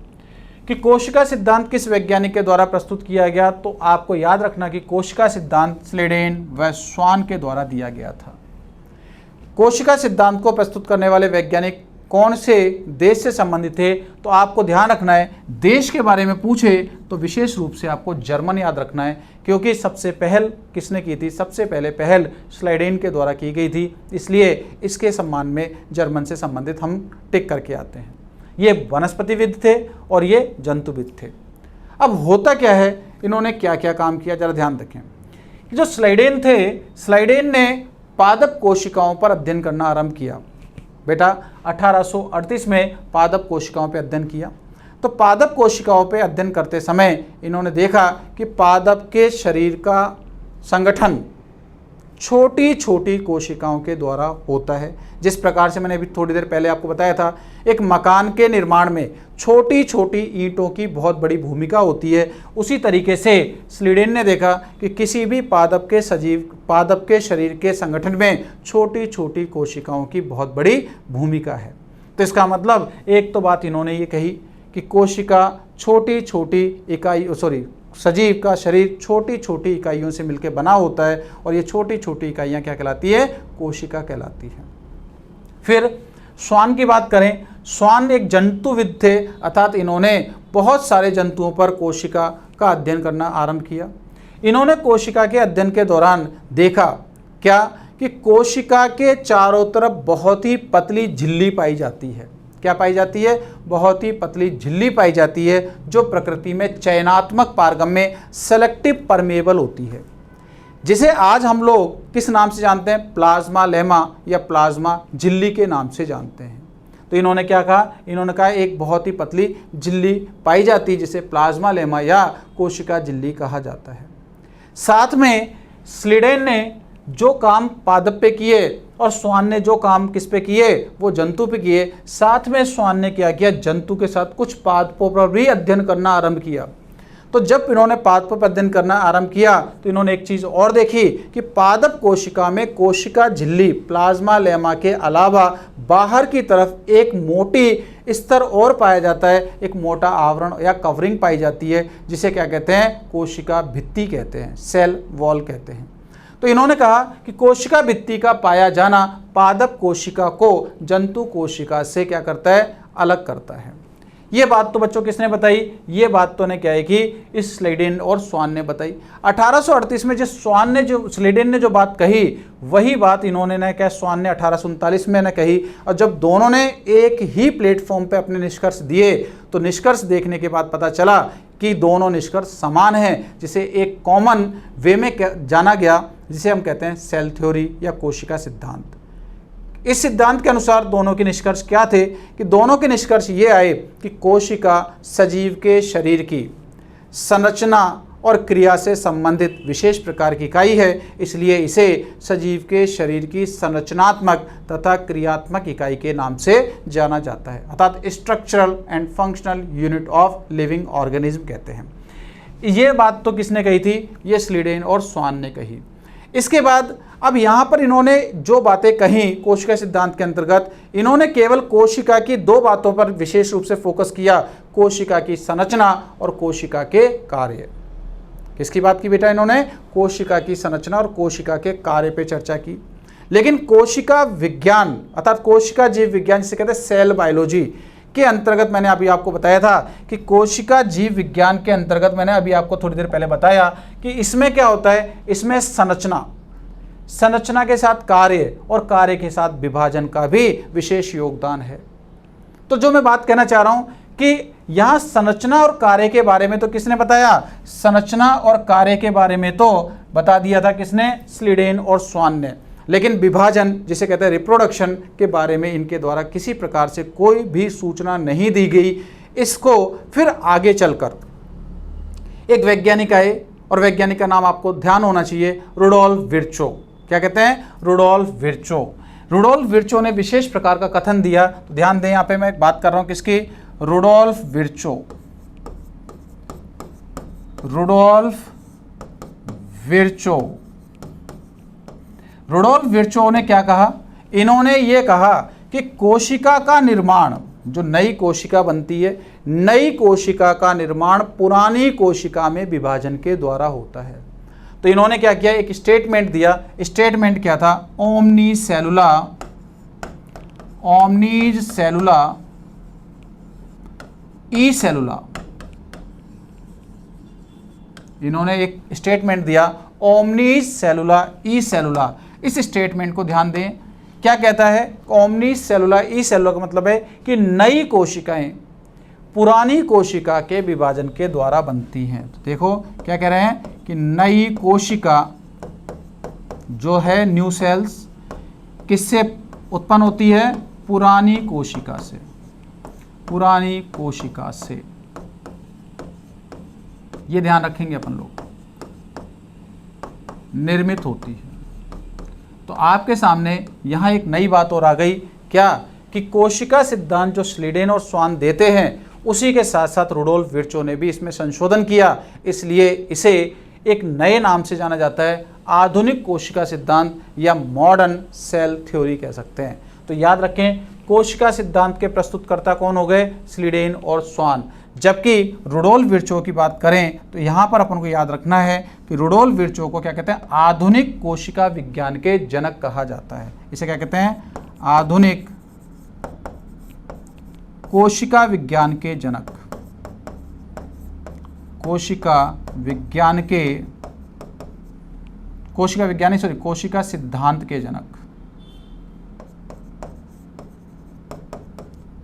कि कोशिका सिद्धांत किस वैज्ञानिक के द्वारा प्रस्तुत किया गया। तो आपको याद रखना कि कोशिका सिद्धांत स्लीडेन व श्वान के द्वारा दिया गया था। कोशिका सिद्धांत को प्रस्तुत करने वाले वैज्ञानिक कौन से देश से संबंधित थे? तो आपको ध्यान रखना है, देश के बारे में पूछे तो विशेष रूप से आपको जर्मन याद रखना है, क्योंकि सबसे पहल किसने की थी? सबसे पहले पहल स्लाइडेन के द्वारा की गई थी, इसलिए इसके सम्मान में जर्मन से संबंधित हम टिक करके आते हैं। ये वनस्पतिविद थे और ये जंतुविद थे। अब होता क्या है, इन्होंने क्या क्या काम किया, जरा ध्यान रखें। जो स्लाइडेन थे, स्लाइडेन ने पादप कोशिकाओं पर अध्ययन करना आरंभ किया। बेटा 1838 में पादप कोशिकाओं पर अध्ययन किया। तो पादप कोशिकाओं पर अध्ययन करते समय इन्होंने देखा कि पादप के शरीर का संगठन छोटी छोटी कोशिकाओं के द्वारा होता है। जिस प्रकार से मैंने अभी थोड़ी देर पहले आपको बताया था, एक मकान के निर्माण में छोटी छोटी ईंटों की बहुत बड़ी भूमिका होती है, उसी तरीके से स्लीडेन ने देखा कि किसी भी पादप के शरीर के संगठन में छोटी छोटी कोशिकाओं की बहुत बड़ी भूमिका है। तो इसका मतलब एक तो बात इन्होंने ये कही कि कोशिका छोटी छोटी सजीव का शरीर छोटी छोटी इकाइयों से मिलकर बना होता है, और ये छोटी छोटी इकाइयाँ क्या कहलाती है? कोशिका कहलाती है। फिर श्वान की बात करें, श्वान एक जंतुविद थे, अर्थात इन्होंने बहुत सारे जंतुओं पर कोशिका का अध्ययन करना आरंभ किया। इन्होंने कोशिका के अध्ययन के दौरान देखा क्या कि कोशिका के चारों तरफ बहुत ही पतली झिल्ली पाई जाती है। क्या पाई जाती है? बहुत ही पतली झिल्ली पाई जाती है, जो प्रकृति में चयनात्मक पारगम्य सेलेक्टिव परमेबल होती है, जिसे आज हम लोग किस नाम से जानते हैं? प्लाज्मा लेमा या प्लाज्मा झिल्ली के नाम से जानते हैं। तो इन्होंने क्या कहा? इन्होंने कहा एक बहुत ही पतली झिल्ली पाई जाती है जिसे प्लाज्मा लेमा या कोशिका झिल्ली कहा जाता है। साथ में स्लीडेन ने जो काम पादप पे किए और श्वान ने जो काम किस पे किए? वो जंतु पे किए। साथ में श्वान ने क्या किया? जंतु के साथ कुछ पादपों पर भी अध्ययन करना आरंभ किया। तो जब इन्होंने पादपों पर अध्ययन करना आरंभ किया तो इन्होंने एक चीज़ और देखी कि पादप कोशिका में कोशिका झिल्ली प्लाज्मा लेमा के अलावा बाहर की तरफ एक मोटी स्तर और पाया जाता है, एक मोटा आवरण या कवरिंग पाई जाती है, जिसे क्या कहते हैं? कोशिका भित्ति कहते हैं, सेल वॉल कहते हैं। तो इन्होंने कहा कि कोशिका भित्ति का पाया जाना पादप कोशिका को जंतु कोशिका से क्या करता है? अलग करता है। ये बात तो बच्चों किसने बताई? ये बात तो ने क्या है कि इस स्लीडेन और श्वान ने बताई। 1838 में स्लीडेन ने जो बात कही, वही बात इन्होंने ने क्या श्वान ने 1839 में न कही। और जब दोनों ने एक ही प्लेटफॉर्म पे अपने निष्कर्ष दिए तो निष्कर्ष देखने के बाद पता चला कि दोनों निष्कर्ष समान हैं, जिसे एक कॉमन वे में जाना गया, जिसे हम कहते हैं सेल थ्योरी या कोशिका सिद्धांत। इस सिद्धांत के अनुसार दोनों के निष्कर्ष क्या थे? कि दोनों के निष्कर्ष ये आए कि कोशिका सजीव के शरीर की संरचना और क्रिया से संबंधित विशेष प्रकार की इकाई है, इसलिए इसे सजीव के शरीर की संरचनात्मक तथा क्रियात्मक इकाई के नाम से जाना जाता है, अर्थात structural and functional unit of living organism कहते हैं। ये बात तो किसने कही थी? ये स्लीडेन और श्वान ने कही। इसके बाद अब यहाँ पर इन्होंने जो बातें कही कोशिका सिद्धांत के अंतर्गत, इन्होंने केवल कोशिका की दो बातों पर विशेष रूप से फोकस किया, कोशिका की संरचना और कोशिका के कार्य। किसकी बात की बेटा इन्होंने? कोशिका की संरचना और कोशिका के कार्य पे चर्चा की। लेकिन कोशिका विज्ञान अर्थात कोशिका जीव विज्ञान जिसे कहते हैं सेल बायोलॉजी के अंतर्गत मैंने अभी आपको बताया था कि कोशिका जीव विज्ञान के अंतर्गत मैंने अभी आपको थोड़ी देर पहले बताया कि इसमें क्या होता है, इसमें संरचना के साथ कार्य और कार्य के साथ विभाजन का भी विशेष योगदान है। तो जो मैं बात कहना चाह रहा हूं कि यहां संरचना और कार्य के बारे में तो किसने बताया? संरचना और कार्य के बारे में तो बता दिया था किसने? स्लीडेन और स्वान ने। लेकिन विभाजन जिसे कहते हैं रिप्रोडक्शन के बारे में इनके द्वारा किसी प्रकार से कोई भी सूचना नहीं दी गई। इसको फिर आगे चलकर एक वैज्ञानिक आए और वैज्ञानिक का नाम आपको ध्यान होना चाहिए, रुडोल्फ विर्चो। क्या कहते हैं? Rudolf Virchow. रुडोल्फ विर्चो ने विशेष प्रकार का कथन दिया। तो ध्यान दें, यहां पे मैं बात कर रहा हूं किसकी? Rudolf Virchow. Rudolf Virchow. Rudolf Virchow ने क्या कहा? इन्होंने ये कहा कि कोशिका का निर्माण, जो नई कोशिका बनती है, नई कोशिका का निर्माण पुरानी कोशिका में विभाजन के द्वारा होता है। तो इन्होंने क्या किया? एक स्टेटमेंट दिया। स्टेटमेंट क्या था? ओमनी सेलुला ई सेलुला। इन्होंने एक स्टेटमेंट दिया, ओमनी सेलुला ई सेलुला। इस स्टेटमेंट को ध्यान दें, क्या कहता है? ओमनी सेलुला ई सेलुला का मतलब है कि नई कोशिकाएं पुरानी कोशिका के विभाजन के द्वारा बनती हैं। तो देखो क्या कह रहे हैं कि नई कोशिका जो है, न्यू सेल्स, किससे उत्पन्न होती है? पुरानी कोशिका से। पुरानी कोशिका से, ये ध्यान रखेंगे अपन लोग, निर्मित होती है। तो आपके सामने यहां एक नई बात और आ गई, क्या? कि कोशिका सिद्धांत जो स्लीडेन और स्वान देते हैं उसी के साथ साथ रुडोल्फ विर्चो ने भी इसमें संशोधन किया। इसलिए इसे एक नए नाम से जाना जाता है, आधुनिक कोशिका सिद्धांत या मॉडर्न सेल थ्योरी कह सकते हैं। तो याद रखें, कोशिका सिद्धांत के प्रस्तुतकर्ता कौन हो गए? स्लीडेन और स्वान। जबकि रुडोल्फ विर्चो की बात करें तो यहाँ पर अपन को याद रखना है कि रुडोल्फ विर्चो को क्या कहते हैं? आधुनिक कोशिका विज्ञान के जनक कहा जाता है। इसे क्या कहते हैं? आधुनिक कोशिका विज्ञान के जनक। कोशिका सिद्धांत के जनक।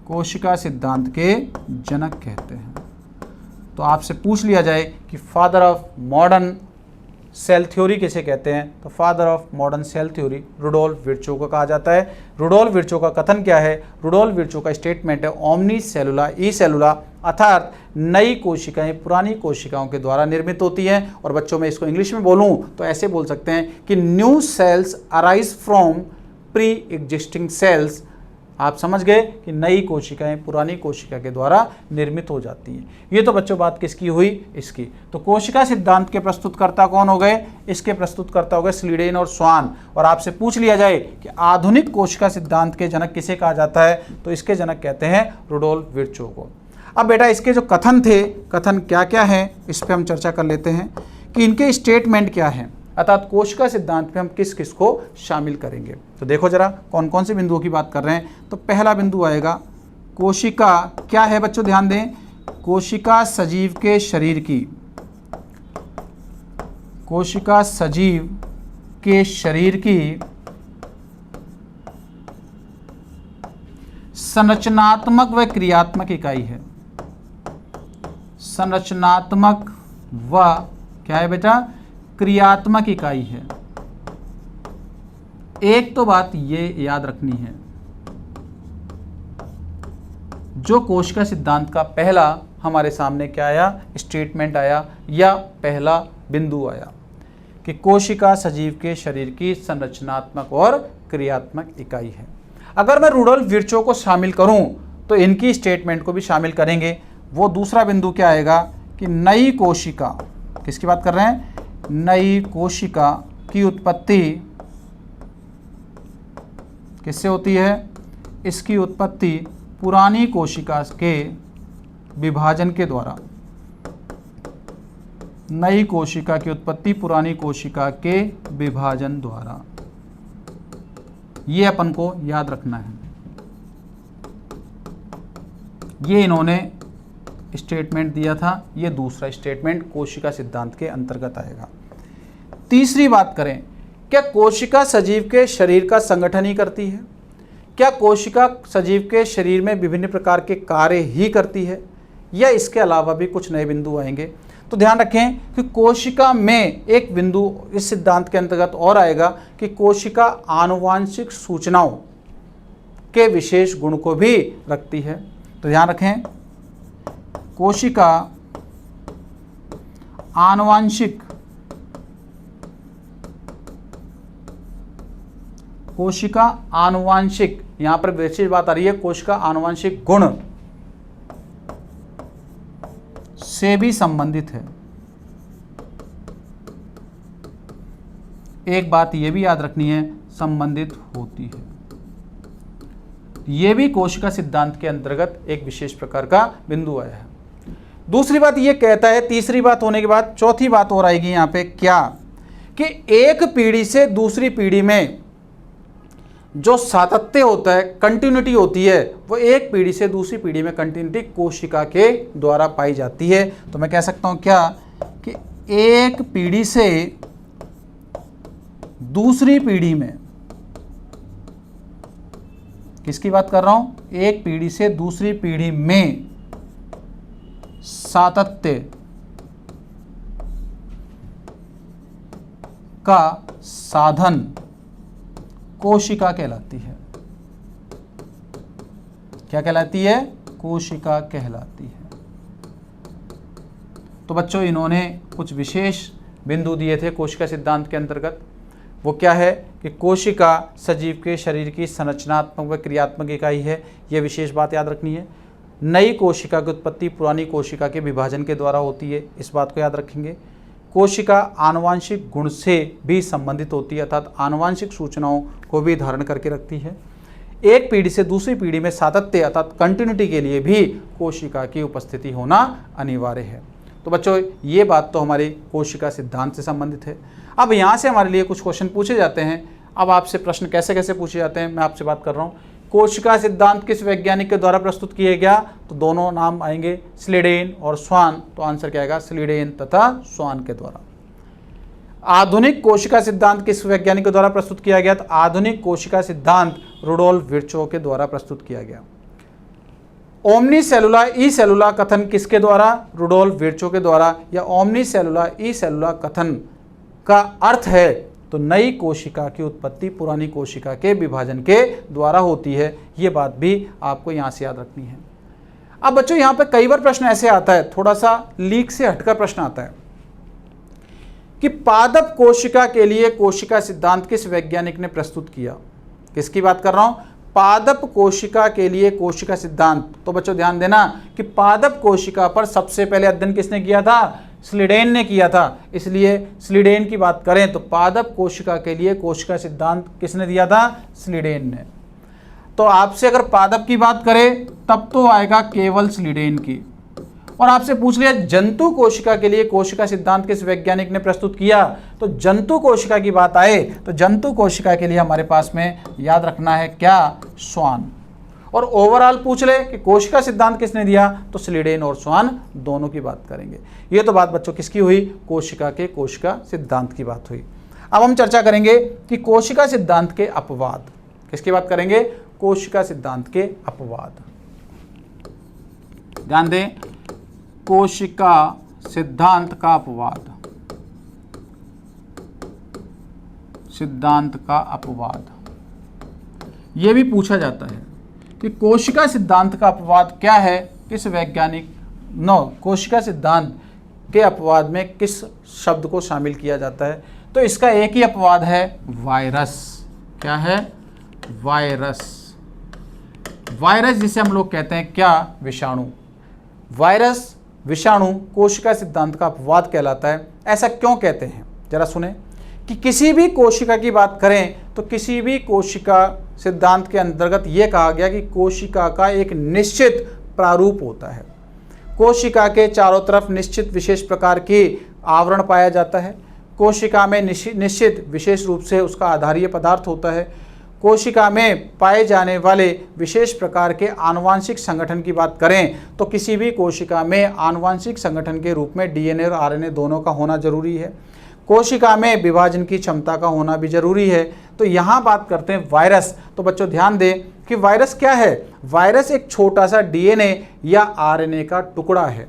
कोशिका सिद्धांत के जनक कहते हैं। तो आपसे पूछ लिया जाए कि father of modern cell theory किसे कहते हैं, तो father of modern cell theory Rudolf Virchow को कहा जाता है। रुडोल्फ विर्चो का कथन क्या है? रुडोल्फ विर्चो का स्टेटमेंट है, ओमनी सेलुला ई सेलुला, अर्थात नई कोशिकाएं पुरानी कोशिकाओं के द्वारा निर्मित होती हैं। और बच्चों में इसको इंग्लिश में बोलूं तो ऐसे बोल सकते हैं कि new sales arise from pre existing cells. आप समझ गए कि नई कोशिकाएं पुरानी कोशिका के द्वारा निर्मित हो जाती हैं। ये तो बच्चों बात किसकी हुई? इसकी। तो कोशिका सिद्धांत के प्रस्तुतकर्ता कौन हो गए? इसके प्रस्तुतकर्ता हो गए स्लीडेन और स्वान। और आपसे पूछ लिया जाए कि आधुनिक कोशिका सिद्धांत के जनक किसे कहा जाता है, तो इसके जनक कहते हैं रुडोल्फ विर्चो को। अब बेटा इसके जो कथन थे, कथन क्या क्या है, इस पर हम चर्चा कर लेते हैं कि इनके स्टेटमेंट क्या है, अर्थात कोशिका सिद्धांत में हम किस किस को शामिल करेंगे। तो देखो जरा कौन कौन से बिंदुओं की बात कर रहे हैं। तो पहला बिंदु आएगा, कोशिका क्या है बच्चों? ध्यान दें, कोशिका सजीव के शरीर की, कोशिका सजीव के शरीर की संरचनात्मक व क्रियात्मक इकाई है। संरचनात्मक व क्या है बेटा? क्रियात्मक इकाई है। एक तो बात ये याद रखनी है, जो कोशिका सिद्धांत का पहला हमारे सामने क्या आया? स्टेटमेंट आया या पहला बिंदु आया कि कोशिका सजीव के शरीर की संरचनात्मक और क्रियात्मक इकाई है। अगर मैं रुडोल्फ विर्चो को शामिल करूं तो इनकी स्टेटमेंट को भी शामिल करेंगे। वो दूसरा बिंदु क्या आएगा कि नई कोशिका, किसकी बात कर रहे हैं? नई कोशिका की उत्पत्ति किससे होती है? इसकी उत्पत्ति पुरानी कोशिका के विभाजन के द्वारा। नई कोशिका की उत्पत्ति पुरानी कोशिका के विभाजन द्वारा। ये अपन को याद रखना है। ये इन्होंने स्टेटमेंट दिया था, ये दूसरा स्टेटमेंट कोशिका सिद्धांत के अंतर्गत आएगा। तीसरी बात करें, क्या कोशिका सजीव के शरीर का संगठन ही करती है? क्या कोशिका सजीव के शरीर में विभिन्न प्रकार के कार्य ही करती है, या इसके अलावा भी कुछ नए बिंदु आएंगे? तो ध्यान रखें कि कोशिका में एक बिंदु इस सिद्धांत के अंतर्गत और आएगा कि कोशिका आनुवांशिक सूचनाओं के विशेष गुण को भी रखती है। तो ध्यान रखें, कोशिका आनुवांशिक यहां पर विशेष बात आ रही है, कोशिका आनुवांशिक गुण से भी संबंधित है। एक बात यह भी याद रखनी है, संबंधित होती है। यह भी कोशिका सिद्धांत के अंतर्गत एक विशेष प्रकार का बिंदु आया है। दूसरी बात यह कहता है, तीसरी बात होने के बाद चौथी बात और आएगी यहां पे, क्या कि एक पीढ़ी से दूसरी पीढ़ी में जो सातत्य होता है, कंटिन्यूटी होती है, वो एक पीढ़ी से दूसरी पीढ़ी में कंटिन्यूटी कोशिका के द्वारा पाई जाती है। तो मैं कह सकता हूं क्या कि एक पीढ़ी से दूसरी पीढ़ी में, किसकी बात कर रहा हूं? एक पीढ़ी से दूसरी पीढ़ी में सातत्य का साधन कोशिका कहलाती है। क्या कहलाती है? कोशिका कहलाती है। तो बच्चों, इन्होंने कुछ विशेष बिंदु दिए थे कोशिका सिद्धांत के अंतर्गत। वो क्या है कि कोशिका सजीव के शरीर की संरचनात्मक व क्रियात्मक इकाई है। यह विशेष बात याद रखनी है। नई कोशिका की उत्पत्ति पुरानी कोशिका के विभाजन के द्वारा होती है, इस बात को याद रखेंगे। कोशिका आनुवांशिक गुण से भी संबंधित होती है, अर्थात आनुवांशिक सूचनाओं को भी धारण करके रखती है। एक पीढ़ी से दूसरी पीढ़ी में सातत्य अर्थात कंटिन्यूटी के लिए भी कोशिका की उपस्थिति होना अनिवार्य है। तो बच्चों, ये बात तो हमारे कोशिका सिद्धांत से संबंधित है। अब यहाँ से हमारे लिए कुछ क्वेश्चन पूछे जाते हैं। अब आपसे प्रश्न कैसे कैसे पूछे जाते हैं, मैं आपसे बात कर रहा हूँ। कोशिका सिद्धांत किस वैज्ञानिक के द्वारा प्रस्तुत किया गया? तो दोनों नाम आएंगे, स्लीडेन और स्वान। तो आंसर क्या आएगा? स्लीडेन तथा स्वान के द्वारा। आधुनिक कोशिका सिद्धांत किस वैज्ञानिक के द्वारा प्रस्तुत किया गया? तो आधुनिक कोशिका सिद्धांत रुडोल्फ विर्चो के द्वारा प्रस्तुत किया गया। ओमनी सेलुला ई सेलुला कथन किसके द्वारा? रुडोल्फ विर्चो के द्वारा। या ओमनी सेलुला ई सेलुला कथन का अर्थ है तो नई कोशिका की उत्पत्ति पुरानी कोशिका के विभाजन के द्वारा होती है। ये बात भी आपको यहाँ से याद रखनी है। अब बच्चों, यहाँ पे कई बार प्रश्न ऐसे आता है, थोड़ा सा लीक से हटकर प्रश्न आता है कि पादप कोशिका के लिए कोशिका सिद्धांत किस वैज्ञानिक ने प्रस्तुत किया? किसकी बात कर रहा हूँ? पादप कोशिका के लिए कोशिका सिद्धांत। तो बच्चों ध्यान देना कि पादप कोशिका पर सबसे पहले अध्ययन किसने किया था? स्लीडेन ने किया था। इसलिए स्लीडेन की बात करें तो पादप कोशिका के लिए कोशिका सिद्धांत किसने दिया था? स्लीडेन ने। तो आपसे अगर पादप की बात करें तब तो आएगा केवल स्लीडेन की। और आपसे पूछ लिया जंतु कोशिका के लिए कोशिका सिद्धांत किस वैज्ञानिक ने प्रस्तुत किया? तो जंतु कोशिका की बात आए तो जंतु कोशिका के लिए हमारे पास में याद रखना है क्या? स्वान। और ओवरऑल पूछ ले कि कोशिका सिद्धांत किसने दिया? तो स्लीडेन और स्वान दोनों की बात करेंगे। ये तो बात बच्चों किसकी हुई? कोशिका के कोशिका सिद्धांत की बात हुई। अब हम चर्चा करेंगे कि कोशिका सिद्धांत के अपवाद। किसकी बात करेंगे? कोशिका सिद्धांत के अपवाद। ध्यान दें, कोशिका सिद्धांत का अपवाद। सिद्धांत का अपवाद यह भी पूछा जाता है कि कोशिका सिद्धांत का अपवाद क्या है? किस वैज्ञानिक कोशिका सिद्धांत के अपवाद में किस शब्द को शामिल किया जाता है? तो इसका एक ही अपवाद है, वायरस। क्या है? वायरस। वायरस जिसे हम लोग कहते हैं क्या? विषाणु। वायरस विषाणु कोशिका सिद्धांत का अपवाद कहलाता है। ऐसा क्यों कहते हैं? जरा सुने। कि किसी भी कोशिका की बात करें तो किसी भी कोशिका सिद्धांत के अंतर्गत ये कहा गया कि कोशिका का एक निश्चित प्रारूप होता है। कोशिका के चारों तरफ निश्चित विशेष प्रकार की आवरण पाया जाता है। कोशिका में निश्चित विशेष रूप से उसका आधारीय पदार्थ होता है। कोशिका में पाए जाने वाले विशेष प्रकार के आनुवांशिक संगठन की बात करें तो किसी भी कोशिका में आनुवांशिक संगठन के रूप में डीएनए और आरएनए दोनों का होना जरूरी है। कोशिका में विभाजन की क्षमता का होना भी जरूरी है। तो यहाँ बात करते हैं वायरस। तो बच्चों ध्यान दें कि वायरस क्या है। वायरस एक छोटा सा डीएनए या आरएनए का टुकड़ा है।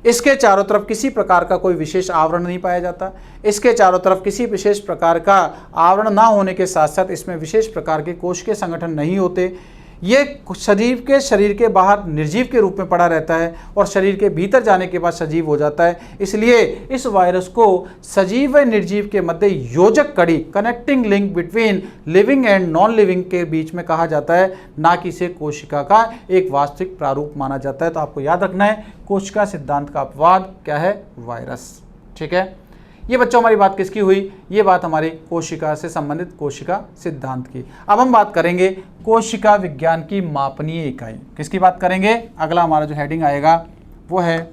इसके चारों तरफ किसी प्रकार का कोई विशेष आवरण नहीं पाया जाता। इसके चारों तरफ किसी विशेष प्रकार का आवरण ना होने के साथ साथ इसमें विशेष प्रकार के कोशिकीय संगठन नहीं होते। ये शरीर के बाहर निर्जीव के रूप में पड़ा रहता है और शरीर के भीतर जाने के बाद सजीव हो जाता है। इसलिए इस वायरस को सजीव व निर्जीव के मध्य योजक कड़ी, connecting link between living and non living के बीच में कहा जाता है, ना कि इसे कोशिका का एक वास्तविक प्रारूप माना जाता है। तो आपको याद रखना है कोशिका सिद्धांत का अपवाद क्या है, वायरस। ठीक है, ये बच्चों हमारी बात किसकी हुई, ये बात हमारी कोशिका से संबंधित कोशिका सिद्धांत की। अब हम बात करेंगे कोशिका विज्ञान की मापनीय इकाई। किसकी बात करेंगे, अगला हमारा जो हेडिंग आएगा वो है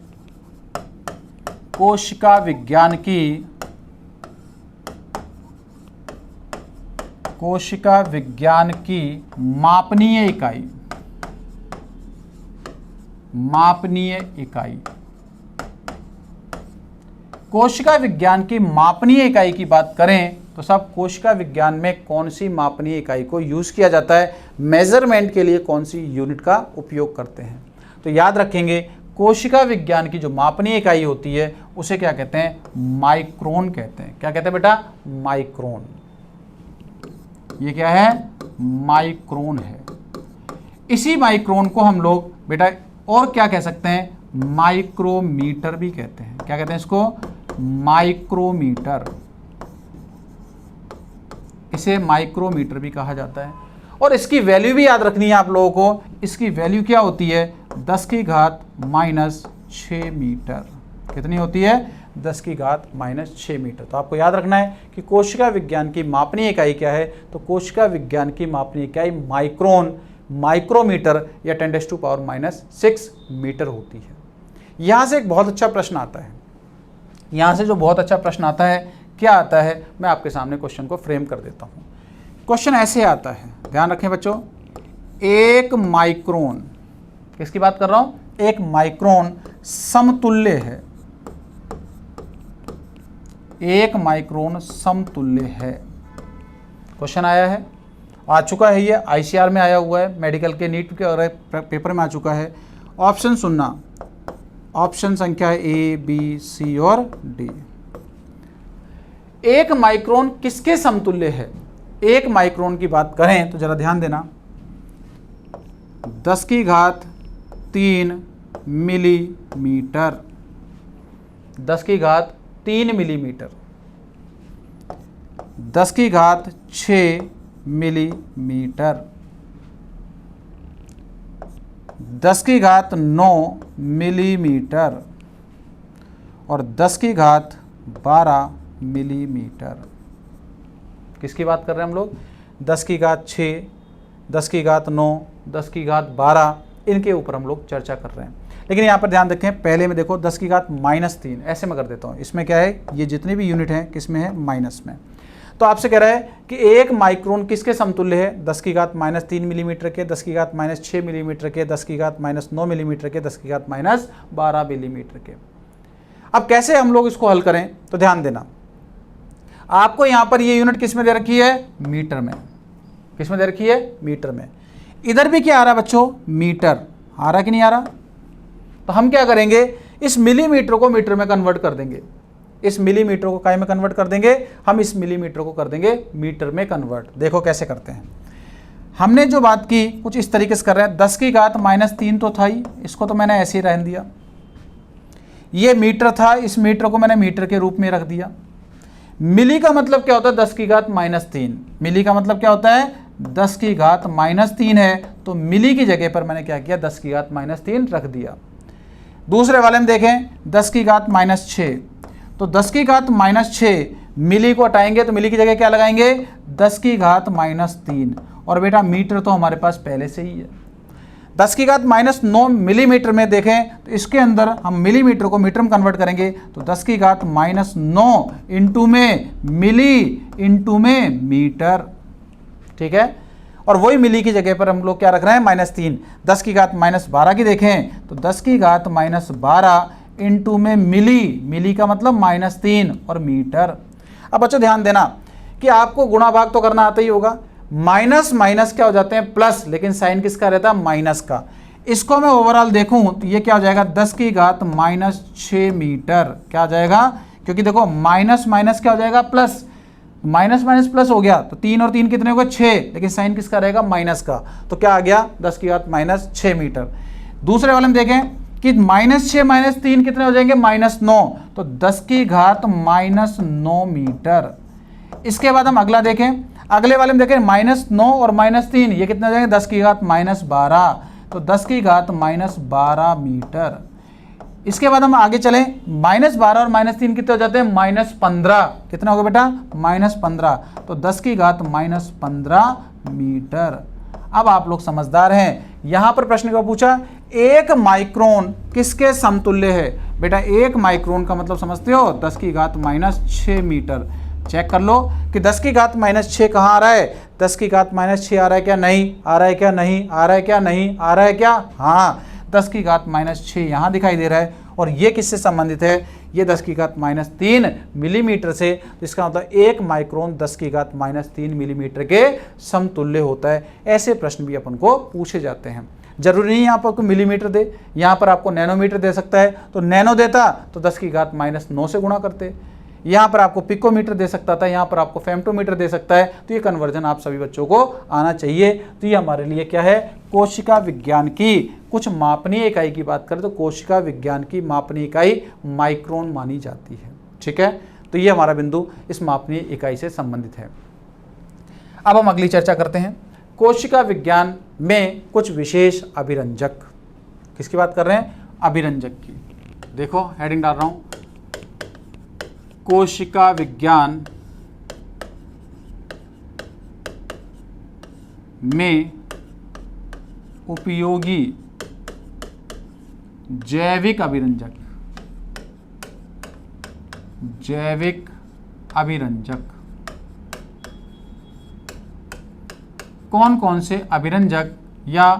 कोशिका विज्ञान की मापनीय इकाई। मापनीय इकाई, कोशिका विज्ञान की मापनीय इकाई की बात करें तो सब कोशिका विज्ञान में कौन सी मापनीय इकाई को यूज़ किया जाता है, मेजरमेंट के लिए कौन सी यूनिट का उपयोग करते हैं। तो याद रखेंगे कोशिका विज्ञान की जो मापनीय इकाई होती है उसे क्या कहते हैं, माइक्रोन कहते हैं। क्या कहते हैं बेटा, माइक्रोन। ये क्या है, माइक्रोन है। इसी माइक्रोन को हम लोग बेटा और क्या कह सकते हैं, माइक्रोमीटर भी कहते हैं। क्या कहते हैं इसको, माइक्रोमीटर। इसे माइक्रोमीटर भी कहा जाता है। और इसकी वैल्यू भी याद रखनी है आप लोगों को। इसकी वैल्यू क्या होती है, 10⁻⁻6 मीटर। कितनी होती है, 10⁻⁻6 मीटर। तो आपको याद रखना है कि कोशिका विज्ञान की मापनीय इकाई क्या है, तो कोशिका विज्ञान की मापनीय इकाई माइक्रोन, माइक्रोमीटर या 10⁻⁻6 मीटर होती है। यहाँ से एक बहुत अच्छा प्रश्न आता है। यहाँ से जो बहुत अच्छा प्रश्न आता है, क्या आता है, मैं आपके सामने क्वेश्चन को फ्रेम कर देता हूँ। क्वेश्चन ऐसे आता है, ध्यान रखें बच्चों, एक माइक्रोन, किसकी बात कर रहा हूँ, एक माइक्रोन समतुल्य है। एक माइक्रोन समतुल्य है। क्वेश्चन आया है, आ चुका है, ये आईसीआर में आया हुआ है, मेडिकल के नीट के और पेपर में आ चुका है। ऑप्शन सुनना, ऑप्शन संख्या है ए, बी, सी और डी। एक माइक्रोन किसके समतुल्य है। एक माइक्रोन की बात करें तो जरा ध्यान देना, 10⁻³ मिलीमीटर, 10⁻³ मिलीमीटर, 10⁻6 मिलीमीटर, 10⁻9 मिलीमीटर और 10⁻12 मिलीमीटर। किसकी बात कर रहे हैं हम लोग, 10⁻6, 10⁻9, 10⁻12, इनके ऊपर हम लोग चर्चा कर रहे हैं। लेकिन यहाँ पर ध्यान रखें, पहले में देखो 10⁻³ ऐसे मैं कर देता हूँ। इसमें क्या है, ये जितनी भी यूनिट हैं किस में है, माइनस में। तो आपसे कह रहा है कि एक माइक्रोन किसके समतुल्य है, 10⁻³ मिलीमीटर के, 10⁻6 मिलीमीटर के, 10⁻9 मिलीमीटर के, 10⁻12 मिलीमीटर के। अब कैसे हम लोग इसको हल करें, तो ध्यान देना, आपको यहां पर ये यूनिट किस में दे रखी है, मीटर में। किस में दे रखी है, मीटर में। इधर भी क्या आ रहा है बच्चों, मीटर आ रहा कि नहीं आ रहा। तो हम क्या करेंगे, इस मिलीमीटर को मीटर में कन्वर्ट कर देंगे। इस मिलीमीटर को काय में कन्वर्ट कर देंगे, हम इस मिलीमीटर को कर देंगे मीटर में कन्वर्ट। देखो कैसे करते हैं। हमने जो बात की कुछ इस तरीके से कर रहे हैं, 10⁻³ तो था ही, इसको तो मैंने ऐसे ही रहने दिया। ये मीटर था, इस मीटर को मैंने मीटर के रूप में रख दिया। मिली का मतलब क्या होता है, 10⁻³ मिली का मतलब क्या होता है, 10⁻³ है, तो मिली की जगह पर मैंने क्या किया, 10⁻³ रख दिया। दूसरे वाले में देखें 10⁻6, तो 10⁻6 मिली को हटाएंगे तो मिली की जगह क्या लगाएंगे, 10 की घात -3। और बेटा मीटर तो हमारे पास पहले से ही है। 10 की घात -9 मिलीमीटर में देखें तो इसके अंदर हम मिलीमीटर को मीटर में कन्वर्ट करेंगे तो 10 की घात -9 इंटू में मिली इंटू में मीटर, ठीक है। और वही मिली की जगह पर हम लोग क्या रख रहे हैं, -3। 10 की घात -12 की देखें तो 10 की घात -12 इंटू में मिली, मिली का मतलब -3 और मीटर। अब बच्चों ध्यान देना कि आपको गुणा भाग तो करना आता ही होगा। माइनस माइनस क्या हो जाते हैं प्लस, लेकिन साइन किसका रहता है, माइनस का। इसको मैं ओवरऑल देखूं तो ये क्या हो जाएगा, 10 की घात -6 मीटर। क्या हो जाएगा, क्योंकि देखो माइनस माइनस क्या हो जाएगा, प्लस, माइनस माइनस प्लस हो गया तो 3 और 3 कितने हो गए, 6, लेकिन साइन किसका रहेगा, माइनस का। तो क्या आ गया, 10 की घात -6 मीटर। दूसरे वाले में देखें कि -6 -3 कितने हो जाएंगे, -9, तो 10 की घात -9 मीटर। इसके बाद हम अगला देखें, अगले वाले में देखें -9 और -3 ये कितने हो जाएंगे, 10 की घात -12, तो 10 की घात -12 मीटर। इसके बाद हम आगे चलें, -12 और -3 कितने हो जाते हैं, -15। कितना होगा बेटा, -15, तो 10 की घात -15 मीटर। अब आप लोग समझदार हैं, यहां पर प्रश्न क्या पूछा, 1 माइक्रोन किसके समतुल्य है। बेटा 1 माइक्रोन का मतलब समझते हो, 10 की घात -6 मीटर। चेक कर लो कि 10 की घात -6 कहाँ आ रहा है, 10 की घात -6 आ रहा है क्या, नहीं आ रहा है क्या, नहीं आ रहा है क्या, नहीं आ रहा है क्या, हाँ 10 की घात -6 यहाँ दिखाई दे रहा है। और ये किससे संबंधित है, ये 10 की घात -3 मिलीमीटर से। तो इसका मतलब 1 माइक्रोन 10 की घात -3 मिलीमीटर के समतुल्य होता है। ऐसे प्रश्न भी अपन को पूछे जाते हैं। जरूरी नहीं यहाँ पर आपको मिलीमीटर दे, यहाँ पर आपको नैनोमीटर दे सकता है, तो नैनो देता तो 10 की घात -9 से गुणा करते। यहाँ पर आपको पिकोमीटर दे सकता था, यहाँ पर आपको फेम्टोमीटर दे सकता है। तो ये कन्वर्जन आप सभी बच्चों को आना चाहिए। तो ये हमारे लिए क्या है, कोशिका विज्ञान की कुछ मापनीय इकाई की बात करें तो कोशिका विज्ञान की मापनीय इकाई माइक्रोन मानी जाती है, ठीक है। तो ये हमारा बिंदु इस मापनीय इकाई से संबंधित है। अब हम अगली चर्चा करते हैं, कोशिका विज्ञान में कुछ विशेष अभिरंजक। किसकी बात कर रहे हैं, अभिरंजक की। देखो हेडिंग डाल रहा हूं, कोशिका विज्ञान में उपयोगी जैविक अभिरंजक। जैविक अभिरंजक कौन कौन से अभिरंजक, या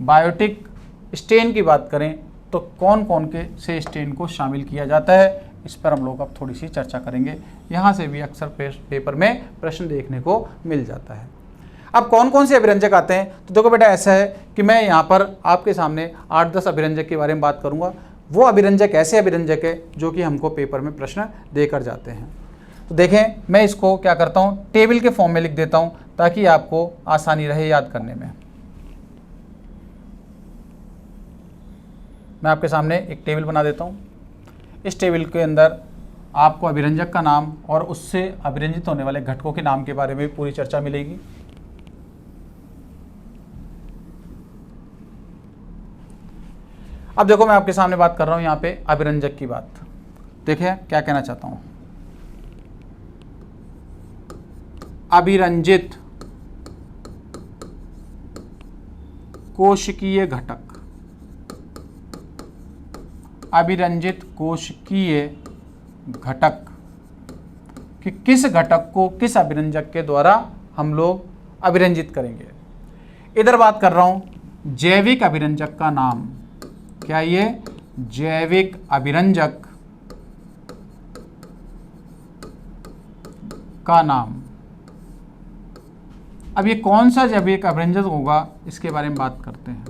बायोटिक स्टेन की बात करें तो कौन कौन के से स्टेन को शामिल किया जाता है, इस पर हम लोग अब थोड़ी सी चर्चा करेंगे। यहाँ से भी अक्सर पेपर में प्रश्न देखने को मिल जाता है। अब कौन कौन से अभिरंजक आते हैं, तो देखो बेटा ऐसा है कि मैं यहाँ पर आपके सामने 8-10 अभिरंजक के बारे में बात करूँगा। वो अभिरंजक ऐसे अभिरंजक है जो कि हमको पेपर में प्रश्न देकर जाते हैं। तो देखें, मैं इसको क्या करता हूँ, टेबल के फॉर्म में लिख देता हूँ ताकि आपको आसानी रहे याद करने में। मैं आपके सामने एक टेबल बना देता हूँ। इस टेबल के अंदर आपको अभिरंजक का नाम और उससे अभिरंजित होने वाले घटकों के नाम के बारे में पूरी चर्चा मिलेगी। अब देखो, मैं आपके सामने बात कर रहा हूं यहाँ पे अभिरंजक की बात। देखिए क्या कहना चाहता हूं, अभिरंजित कोशिकीय घटक। अभिरंजित कोशिकीय घटक कि किस घटक को किस अभिरंजक के द्वारा हम लोग अभिरंजित करेंगे। इधर बात कर रहा हूं जैविक अभिरंजक का नाम। क्या ये जैविक अभिरंजक का नाम। अब ये कौन सा जैविक अभिरंजक होगा, इसके बारे में बात करते हैं।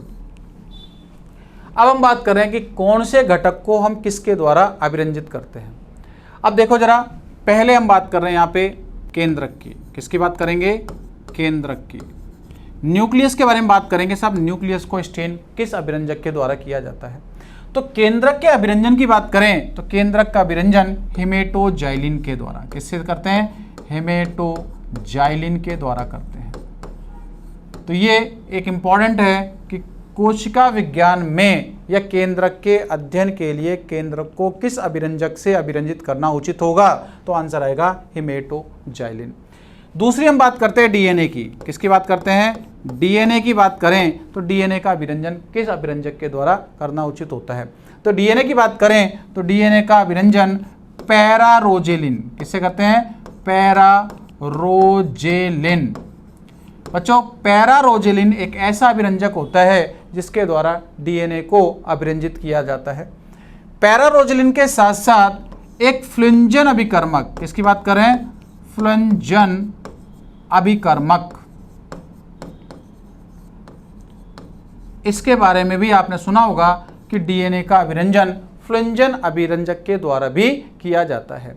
अब हम बात कर रहे हैं कि कौन से घटक को हम किसके द्वारा अभिरंजित करते हैं। अब देखो जरा, पहले हम बात कर रहे हैं यहाँ पे केंद्रक की। किसकी बात करेंगे, केंद्रक की। न्यूक्लियस के बारे में बात करेंगे सब, न्यूक्लियस को स्टेन किस अभिरंजक के द्वारा किया जाता है। तो केंद्रक के अभिरंजन की बात करें तो केंद्रक का अभिरंजन हेमेटोजाइलिन के द्वारा, किससे करते हैं, हेमेटोजाइलिन के द्वारा करते हैं। तो ये एक इंपॉर्टेंट है कि कोशिका विज्ञान में या केंद्रक के अध्ययन के लिए केंद्रक को किस अभिरंजक से अभिरंजित करना उचित होगा? तो आंसर आएगा हेमेटोजाइलिन। दूसरी हम बात करते हैं डीएनए की। किसकी बात करते हैं? डीएनए की बात करें तो डीएनए का अभिरंजन किस अभिरंजक के द्वारा करना उचित होता है? तो डीएनए की बात करें तो डीएनए का अभिरंजन पैरारोजेलिन, किससे करते हैं? पैरारोजेलिन। बच्चों, पैरारोजेलिन एक ऐसा अभिरंजक होता है जिसके द्वारा डीएनए को अभिरंजित किया जाता है। पैरारोजेलिन के साथ साथ एक फ्लुंजन अभिकर्मक, किसकी बात करें? फ्लुंजन अभिकर्मक, इसके बारे में भी आपने सुना होगा कि डीएनए का अभिरंजन फ्लुंजन अभिरंजक के द्वारा भी किया जाता है।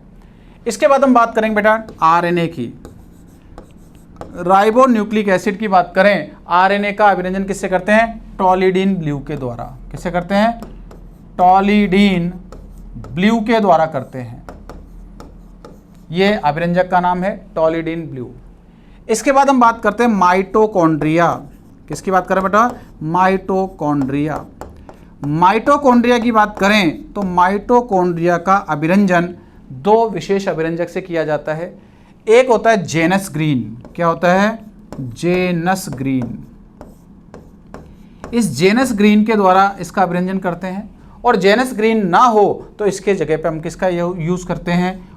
इसके बाद हम बात करेंगे बेटा आरएनए की। राइबोन्यूक्लिक एसिड की बात करें, आरएनए का अभिरंजन किससे करते हैं? टॉलिडीन ब्लू के द्वारा। किससे करते हैं? टॉलिडीन ब्लू के द्वारा करते हैं। यह अभिरंजक का नाम है टॉलिडीन ब्लू। इसके बाद हम बात करते हैं माइटोकॉन्ड्रिया। किसकी बात करें बेटा? माइटोकॉन्ड्रिया। माइटोकॉन्ड्रिया की बात करें तो माइटोकॉन्ड्रिया का अभिरंजन दो विशेष अभिरंजक से किया जाता है। एक होता है जेनस ग्रीन। क्या होता है? Janus green. इस जेनस ग्रीन के द्वारा इसका अभिरंजन करते हैं, और जेनस ग्रीन ना हो तो इसके जगह पे हम किसका यूज करते हैं?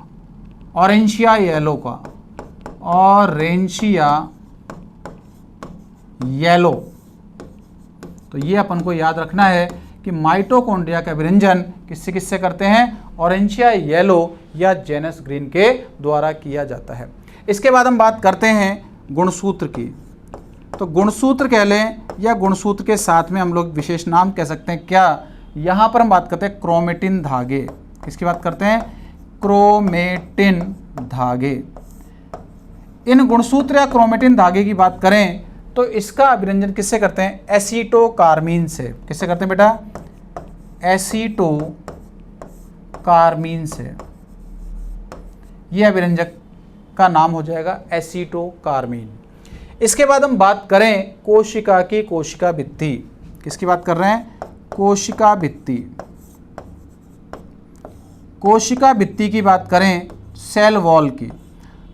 ऑरेंशिया येलो का। ऑरेंशिया येलो। तो ये अपन को याद रखना है कि माइटोकॉन्ड्रिया का अभिरंजन किससे किससे करते हैं? ऑरेंशिया येलो या जेनस ग्रीन के द्वारा किया जाता है। इसके बाद हम बात करते हैं गुणसूत्र की। तो गुणसूत्र कह लें या गुणसूत्र के साथ में हम लोग विशेष नाम कह सकते हैं। क्या? यहाँ पर हम बात करते हैं क्रोमेटिन धागे। किसकी बात करते हैं? क्रोमेटिन धागे। इन गुणसूत्र या क्रोमेटिन धागे की बात करें तो इसका अभिरंजन किससे करते हैं? एसीटोकार्मीन से। किससे करते हैं बेटा? एसीटोकार्मीन से। यह अभिरंजक का नाम हो जाएगा एसीटोकार्मीन। इसके बाद हम बात करें कोशिका की कोशिका भित्ति। किसकी बात कर रहे हैं? कोशिका भित्ति। कोशिका भित्ति की बात करें सेल वॉल की,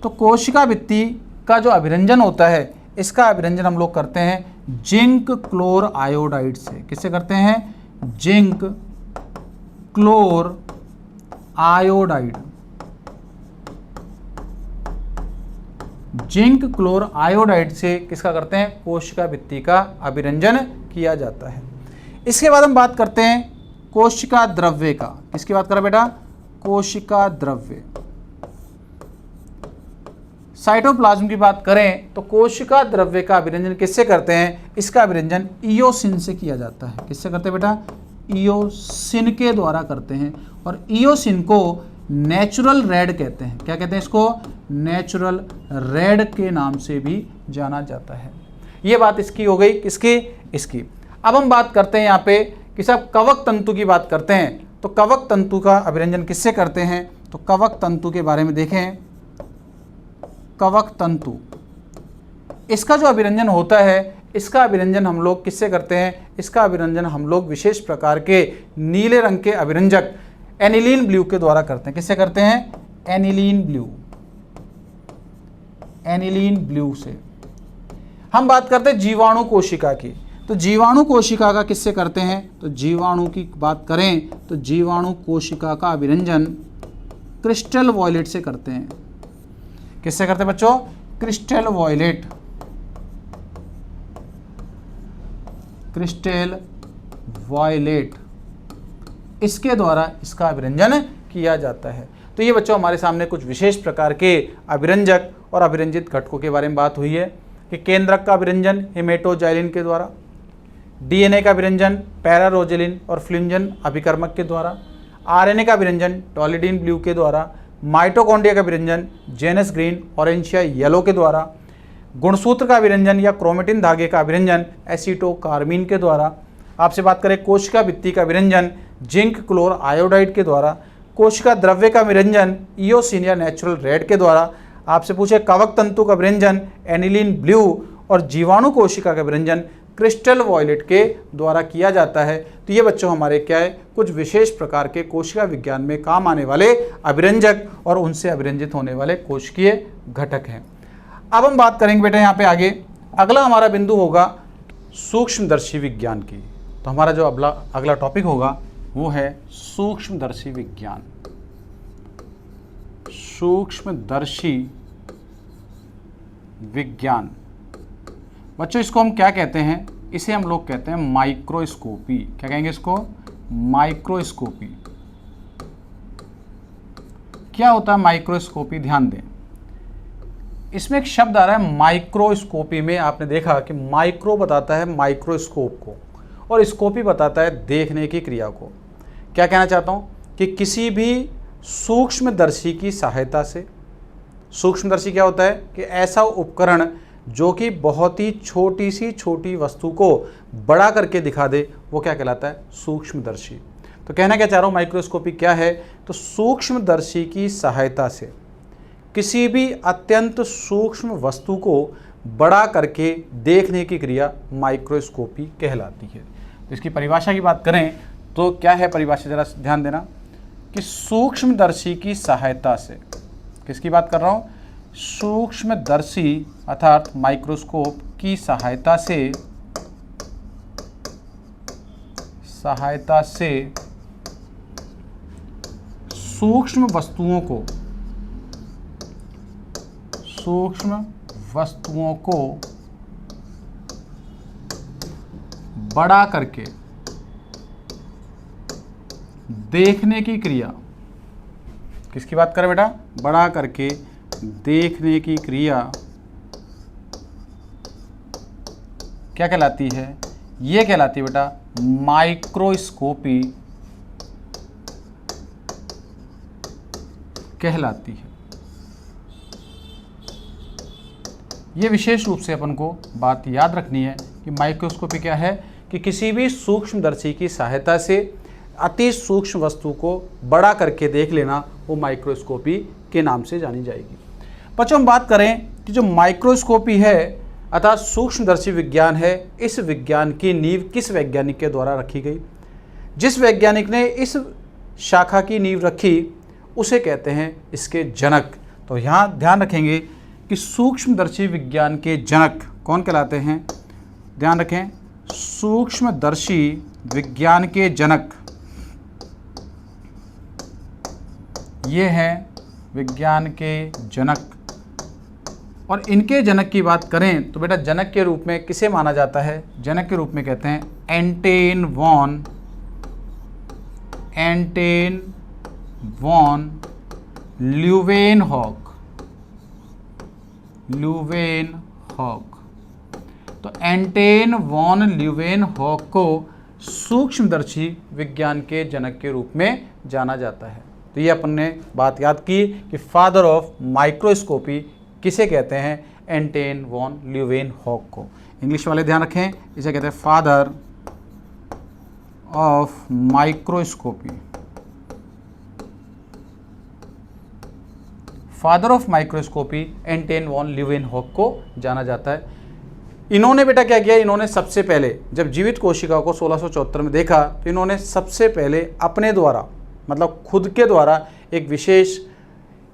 तो कोशिका भित्ति का जो अभिरंजन होता है इसका अभिरंजन हम लोग करते हैं जिंक क्लोर आयोडाइड से। किससे करते हैं? Zinc chlor iodide. Zinc chlor iodide से किसका करते हैं? कोशिका भित्ति का अभिरंजन किया जाता है। इसके बाद हम बात करते हैं कोशिका द्रव्य का। किसकी बात करें बेटा? कोशिका द्रव्य। साइटोप्लाज्म की बात करें तो कोशिका द्रव्य का अभिरंजन किससे करते हैं? इसका अभिरंजन इयोसिन से किया जाता है। किससे करते हैं बेटा? इयोसिन के द्वारा करते हैं, और इयोसिन को नेचुरल रेड कहते हैं। क्या कहते हैं इसको? नेचुरल रेड के नाम से भी जाना जाता है। ये बात इसकी हो गई। किसकी? इसकी। अब हम बात करते हैं यहाँ पे कि साहब कवक तंतु की बात करते हैं। तो कवक तंतु का अभिरंजन किससे करते हैं? तो कवक तंतु के बारे में देखें। कवक तंतु, इसका जो अभिरंजन होता है इसका अभिरंजन हम लोग किससे करते हैं? इसका अभिरंजन हम लोग विशेष प्रकार के नीले रंग के अभिरंजक एनिलीन ब्लू के द्वारा करते हैं। किससे करते हैं? Aniline blue. एनिलीन ब्लू से। हम बात करते हैं जीवाणु कोशिका की। तो जीवाणु कोशिका का किससे करते हैं? तो जीवाणु की बात करें तो जीवाणु कोशिका का अभिरंजन क्रिस्टल वॉयलेट से करते हैं। किससे करते हैं बच्चों? Crystal violet. क्रिस्टल वॉयलेट, इसके द्वारा इसका अभिरंजन किया जाता है। तो ये बच्चों हमारे सामने कुछ विशेष प्रकार के अभिरंजक और अभिरंजित घटकों के बारे में बात हुई है कि केंद्रक का अभिरंजन हेमेटोजाइलिन के द्वारा, डीएनए का अभिरंजन पैरारोजेलिन और फ्लुंजन अभिकर्मक के द्वारा, आरएनए का अभिरंजन टॉलिडीन ब्लू के द्वारा, माइटोकॉन्ड्रिया का अभिरंजन जेनस ग्रीन ऑरेंशिया येलो के द्वारा, गुणसूत्र का अभिरंजन या क्रोमेटिन धागे का अभिरंजन एसीटोकार्मीन के द्वारा। आपसे बात करें कोशिका भित्ति का अभिरंजन जिंक क्लोर आयोडाइड के द्वारा, कोशिका द्रव्य का अभिरंजन इयोसिन या नेचुरल रेड के द्वारा। आपसे पूछे कवक तंतु का अभिरंजन एनिलीन ब्लू और जीवाणु कोशिका का विरंजन क्रिस्टल वॉयलेट के द्वारा किया जाता है। तो ये बच्चों हमारे क्या है, कुछ विशेष प्रकार के कोशिका विज्ञान में काम आने वाले अभिरंजक और उनसे अभिरंजित होने वाले कोशिकीय घटक हैं। अब हम बात करेंगे बेटा यहाँ पे आगे, अगला हमारा बिंदु होगा सूक्ष्मदर्शी विज्ञान की। तो हमारा जो अगला टॉपिक होगा वो है सूक्ष्मदर्शी विज्ञान। सूक्ष्मदर्शी विज्ञान बच्चों, इसको हम क्या कहते हैं, इसे हम लोग कहते हैं माइक्रोस्कोपी। क्या कहेंगे इसको, माइक्रोस्कोपी। क्या होता है माइक्रोस्कोपी, ध्यान दें, इसमें एक शब्द आ रहा है माइक्रोस्कोपी में। आपने देखा कि माइक्रो बताता है माइक्रोस्कोप को और स्कोपी बताता है देखने की क्रिया को। क्या कहना चाहता हूं कि किसी भी सूक्ष्मदर्शी की सहायता से, सूक्ष्मदर्शी क्या होता है कि ऐसा उपकरण जो कि बहुत ही छोटी सी छोटी वस्तु को बड़ा करके दिखा दे, वो क्या कहलाता है, सूक्ष्मदर्शी। तो कहना क्या चाह रहा हूँ, माइक्रोस्कोपी क्या है, तो सूक्ष्मदर्शी की सहायता से किसी भी अत्यंत सूक्ष्म वस्तु को बड़ा करके देखने की क्रिया माइक्रोस्कोपी कहलाती है। तो इसकी परिभाषा की बात करें तो क्या है परिभाषा, जरा ध्यान देना कि सूक्ष्मदर्शी की सहायता से, किसकी बात कर रहा हूँ, सूक्ष्मदर्शी अर्थात माइक्रोस्कोप की सहायता से सूक्ष्म वस्तुओं को बड़ा करके देखने की क्रिया, किसकी बात करें बेटा, बड़ा करके देखने की क्रिया क्या कहलाती है, ये कहलाती है बेटा माइक्रोस्कोपी कहलाती है। ये विशेष रूप से अपन को बात याद रखनी है कि माइक्रोस्कोपी क्या है कि किसी भी सूक्ष्मदर्शी की सहायता से अति सूक्ष्म वस्तु को बड़ा करके देख लेना, वो माइक्रोस्कोपी के नाम से जानी जाएगी। बच्चों हम बात करें कि जो माइक्रोस्कोपी है अर्थात सूक्ष्मदर्शी विज्ञान है, इस विज्ञान की नींव किस वैज्ञानिक के द्वारा रखी गई। जिस वैज्ञानिक ने इस शाखा की नींव रखी उसे कहते हैं इसके जनक। तो यहाँ ध्यान रखेंगे कि सूक्ष्मदर्शी विज्ञान के जनक कौन कहलाते हैं, ध्यान रखें, सूक्ष्मदर्शी विज्ञान के जनक ये हैं विज्ञान के जनक। और इनके जनक की बात करें तो बेटा जनक के रूप में किसे माना जाता है, जनक के रूप में कहते हैं एंटोन वॉन ल्यूवेनहॉक। तो एंटोन वॉन ल्यूवेनहॉक को सूक्ष्मदर्शी विज्ञान के जनक के रूप में जाना जाता है। तो ये अपन ने बात याद की कि फादर ऑफ माइक्रोस्कोपी किसे कहते हैं, एंटोन वॉन ल्यूवेनहॉक को। इंग्लिश वाले ध्यान रखें, इसे कहते हैं father of microscopy. Father of microscopy Anton von Leeuwenhoek को जाना जाता है। इन्होंने बेटा क्या किया, इन्होंने सबसे पहले जब जीवित कोशिका को 1674 में देखा तो इन्होंने सबसे पहले अपने द्वारा मतलब खुद के द्वारा एक विशेष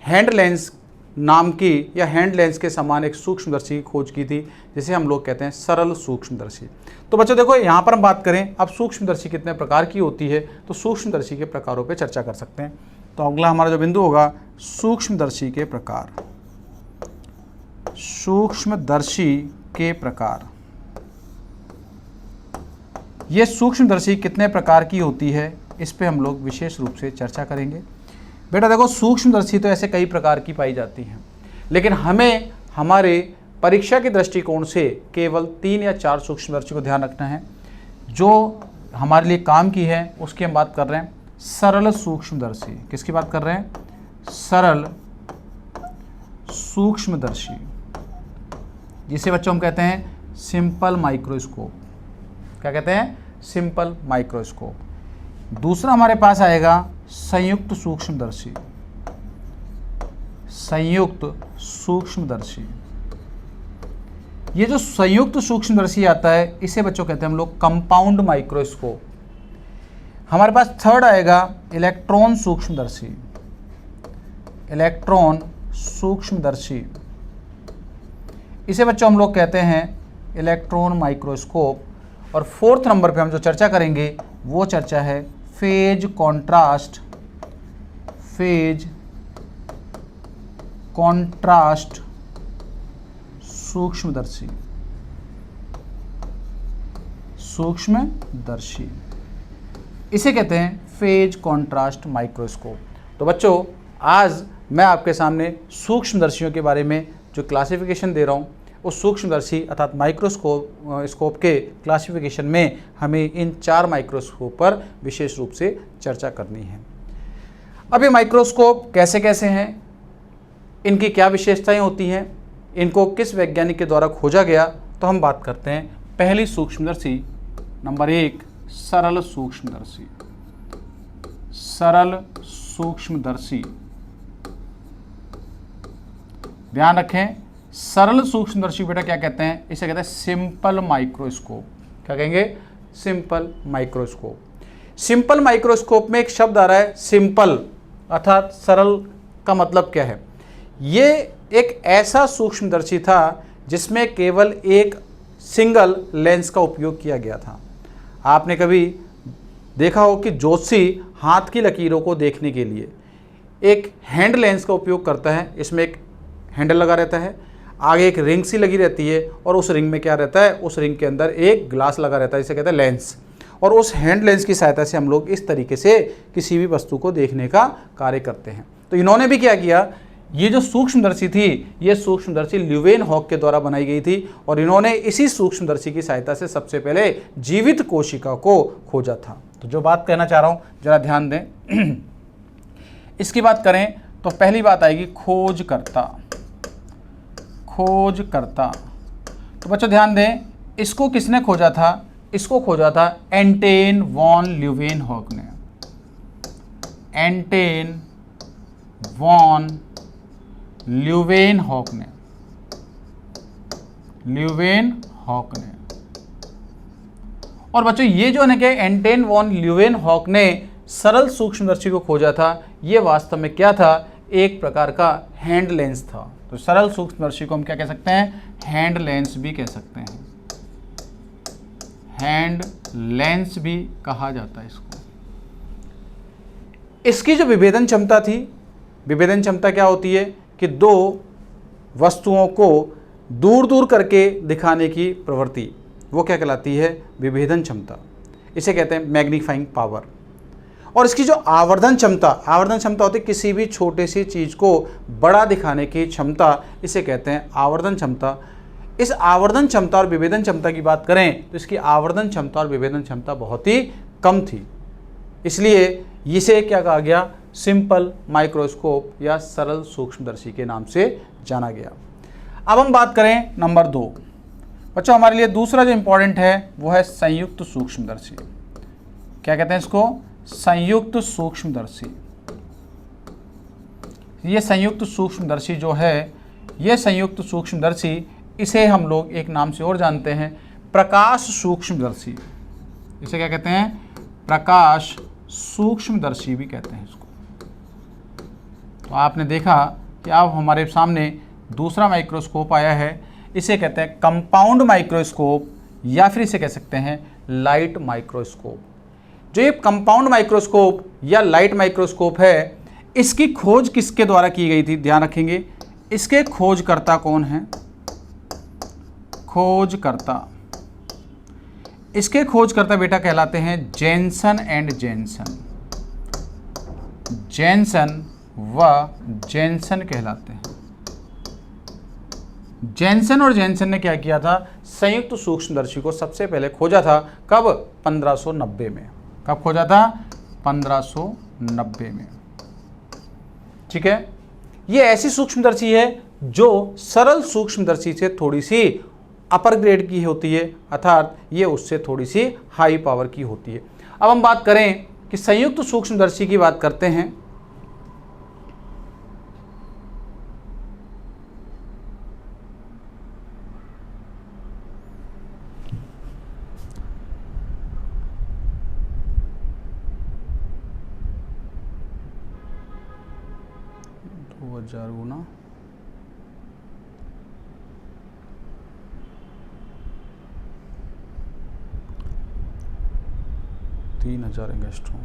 हैंड लेंस नाम की या हैंड लेंस के समान एक सूक्ष्मदर्शी की खोज की थी, जिसे हम लोग कहते हैं सरल सूक्ष्मदर्शी। तो बच्चों देखो यहाँ पर हम बात करें अब सूक्ष्मदर्शी कितने प्रकार की होती है, तो सूक्ष्मदर्शी के प्रकारों पे चर्चा कर सकते हैं। तो अगला हमारा जो बिंदु होगा सूक्ष्मदर्शी के प्रकार। सूक्ष्मदर्शी के प्रकार, ये सूक्ष्मदर्शी कितने प्रकार की होती है, इस पे हम लोग विशेष रूप से चर्चा करेंगे। बेटा देखो सूक्ष्मदर्शी तो ऐसे कई प्रकार की पाई जाती हैं, लेकिन हमें हमारे परीक्षा के दृष्टिकोण से केवल 3 या 4 सूक्ष्मदर्शी को ध्यान रखना है जो हमारे लिए काम की है। उसकी हम बात कर रहे हैं सरल सूक्ष्मदर्शी। किसकी बात कर रहे हैं, सरल सूक्ष्मदर्शी, जिसे बच्चों हम कहते हैं सिंपल माइक्रोस्कोप। क्या कहते हैं, सिंपल माइक्रोस्कोप। दूसरा हमारे पास आएगा संयुक्त सूक्ष्मदर्शी। संयुक्त सूक्ष्मदर्शी ये जो संयुक्त सूक्ष्मदर्शी आता है इसे बच्चों कहते हैं हम लोग कंपाउंड माइक्रोस्कोप। हमारे पास थर्ड आएगा इलेक्ट्रॉन सूक्ष्मदर्शी। इलेक्ट्रॉन सूक्ष्मदर्शी इसे बच्चों हम लोग कहते हैं इलेक्ट्रॉन माइक्रोस्कोप। और फोर्थ नंबर पे हम जो चर्चा करेंगे वो चर्चा है फेज कॉन्ट्रास्ट। फेज कॉन्ट्रास्ट सूक्ष्मदर्शी। सूक्ष्मदर्शी इसे कहते हैं फेज कॉन्ट्रास्ट माइक्रोस्कोप। तो बच्चों आज मैं आपके सामने सूक्ष्मदर्शियों के बारे में जो क्लासिफिकेशन दे रहा हूँ उस सूक्ष्मदर्शी अर्थात माइक्रोस्कोप के क्लासिफिकेशन में हमें इन 4 माइक्रोस्कोप पर विशेष रूप से चर्चा करनी है। अब ये माइक्रोस्कोप कैसे कैसे हैं, इनकी क्या विशेषताएं होती हैं, इनको किस वैज्ञानिक के द्वारा खोजा गया, तो हम बात करते हैं पहली सूक्ष्मदर्शी नंबर 1 सरल सूक्ष्मदर्शी। सरल सूक्ष्मदर्शी, ध्यान रखें सरल सूक्ष्मदर्शी बेटा क्या कहते हैं, इसे कहते हैं सिंपल माइक्रोस्कोप। क्या कहेंगे, सिंपल माइक्रोस्कोप। सिंपल माइक्रोस्कोप में एक शब्द आ रहा है सिंपल अर्थात सरल का मतलब क्या है, ये एक ऐसा सूक्ष्मदर्शी था जिसमें केवल एक सिंगल लेंस का उपयोग किया गया था। आपने कभी देखा हो कि ज्योतिषी हाथ की लकीरों को देखने के लिए एक हैंड लेंस का उपयोग करता है। इसमें एक हैंडल लगा रहता है, आगे एक रिंग सी लगी रहती है और उस रिंग में क्या रहता है, उस रिंग के अंदर एक ग्लास लगा रहता है, इसे कहते हैं लेंस। और उस हैंड लेंस की सहायता से हम लोग इस तरीके से किसी भी वस्तु को देखने का कार्य करते हैं। तो इन्होंने भी क्या किया, ये जो सूक्ष्मदर्शी थी ये सूक्ष्मदर्शी ल्यूवेनहॉक के द्वारा बनाई गई थी और इन्होंने इसी सूक्ष्मदर्शी की सहायता से सबसे पहले जीवित कोशिका को खोजा था। तो जो बात कहना चाह रहा हूँ जरा ध्यान दें। इसकी बात करें तो पहली बात आएगी खोजकर्ता। खोजकर्ता, तो बच्चों ध्यान दें, इसको किसने खोजा था, इसको खोजा था एंटोन वॉन ल्यूवेनहॉक ने। एंटोन वॉन ल्यूवेनहॉक ने। ल्यूवेनहॉक ने। और बच्चों ये जो है कि एंटोन वॉन ल्यूवेनहॉक ने सरल सूक्ष्मदर्शी को खोजा था, ये वास्तव में क्या था, एक प्रकार का हैंड लेंस था। तो सरल सूक्ष्मदर्शी को हम क्या कह सकते हैं, हैंड लेंस भी कह सकते हैं। हैंड लेंस भी कहा जाता है इसको। इसकी जो विभेदन क्षमता थी, विभेदन क्षमता क्या होती है कि दो वस्तुओं को दूर दूर करके दिखाने की प्रवृत्ति, वो क्या कहलाती है, विभेदन क्षमता। इसे कहते हैं मैग्नीफाइंग पावर। और इसकी जो आवर्धन क्षमता, आवर्धन क्षमता होती है किसी भी छोटे सी चीज़ को बड़ा दिखाने की क्षमता, इसे कहते हैं आवर्धन क्षमता। इस आवर्धन क्षमता और विभेदन क्षमता की बात करें तो इसकी आवर्धन क्षमता और विभेदन क्षमता बहुत ही कम थी, इसलिए इसे क्या कहा गया, सिंपल माइक्रोस्कोप या सरल सूक्ष्मदर्शी के नाम से जाना गया। अब हम बात करें नंबर 2। बच्चों हमारे लिए दूसरा जो इंपॉर्टेंट है वो है संयुक्त सूक्ष्मदर्शी। क्या कहते हैं इसको, संयुक्त सूक्ष्मदर्शी। ये संयुक्त सूक्ष्मदर्शी जो है, ये संयुक्त सूक्ष्मदर्शी, इसे हम लोग एक नाम से और जानते हैं प्रकाश सूक्ष्मदर्शी। इसे क्या कहते हैं, प्रकाश सूक्ष्मदर्शी भी कहते हैं इसको। तो आपने देखा कि अब हमारे सामने दूसरा माइक्रोस्कोप आया है, इसे कहते हैं कंपाउंड माइक्रोस्कोप या फिर इसे कह सकते हैं लाइट माइक्रोस्कोप। जो ये कंपाउंड माइक्रोस्कोप या लाइट माइक्रोस्कोप है, इसकी खोज किसके द्वारा की गई थी, ध्यान रखेंगे, इसके खोजकर्ता कौन हैं, खोजकर्ता, इसके खोजकर्ता बेटा कहलाते हैं जेन्सन एंड जेन्सन। जेन्सन व जेन्सन कहलाते हैं। जेन्सन और जेन्सन ने क्या किया था, संयुक्त सूक्ष्मदर्शी को सबसे पहले खोजा था। कब, 1590 में। कब खोजा था, 1590 में। ठीक है, ये ऐसी सूक्ष्मदर्शी है जो सरल सूक्ष्मदर्शी से थोड़ी सी अपर ग्रेड की होती है, अर्थात ये उससे थोड़ी सी हाई पावर की होती है। अब हम बात करें कि संयुक्त सूक्ष्मदर्शी की बात करते हैं। 2000 गुना 3000 एंगस्ट्रॉम।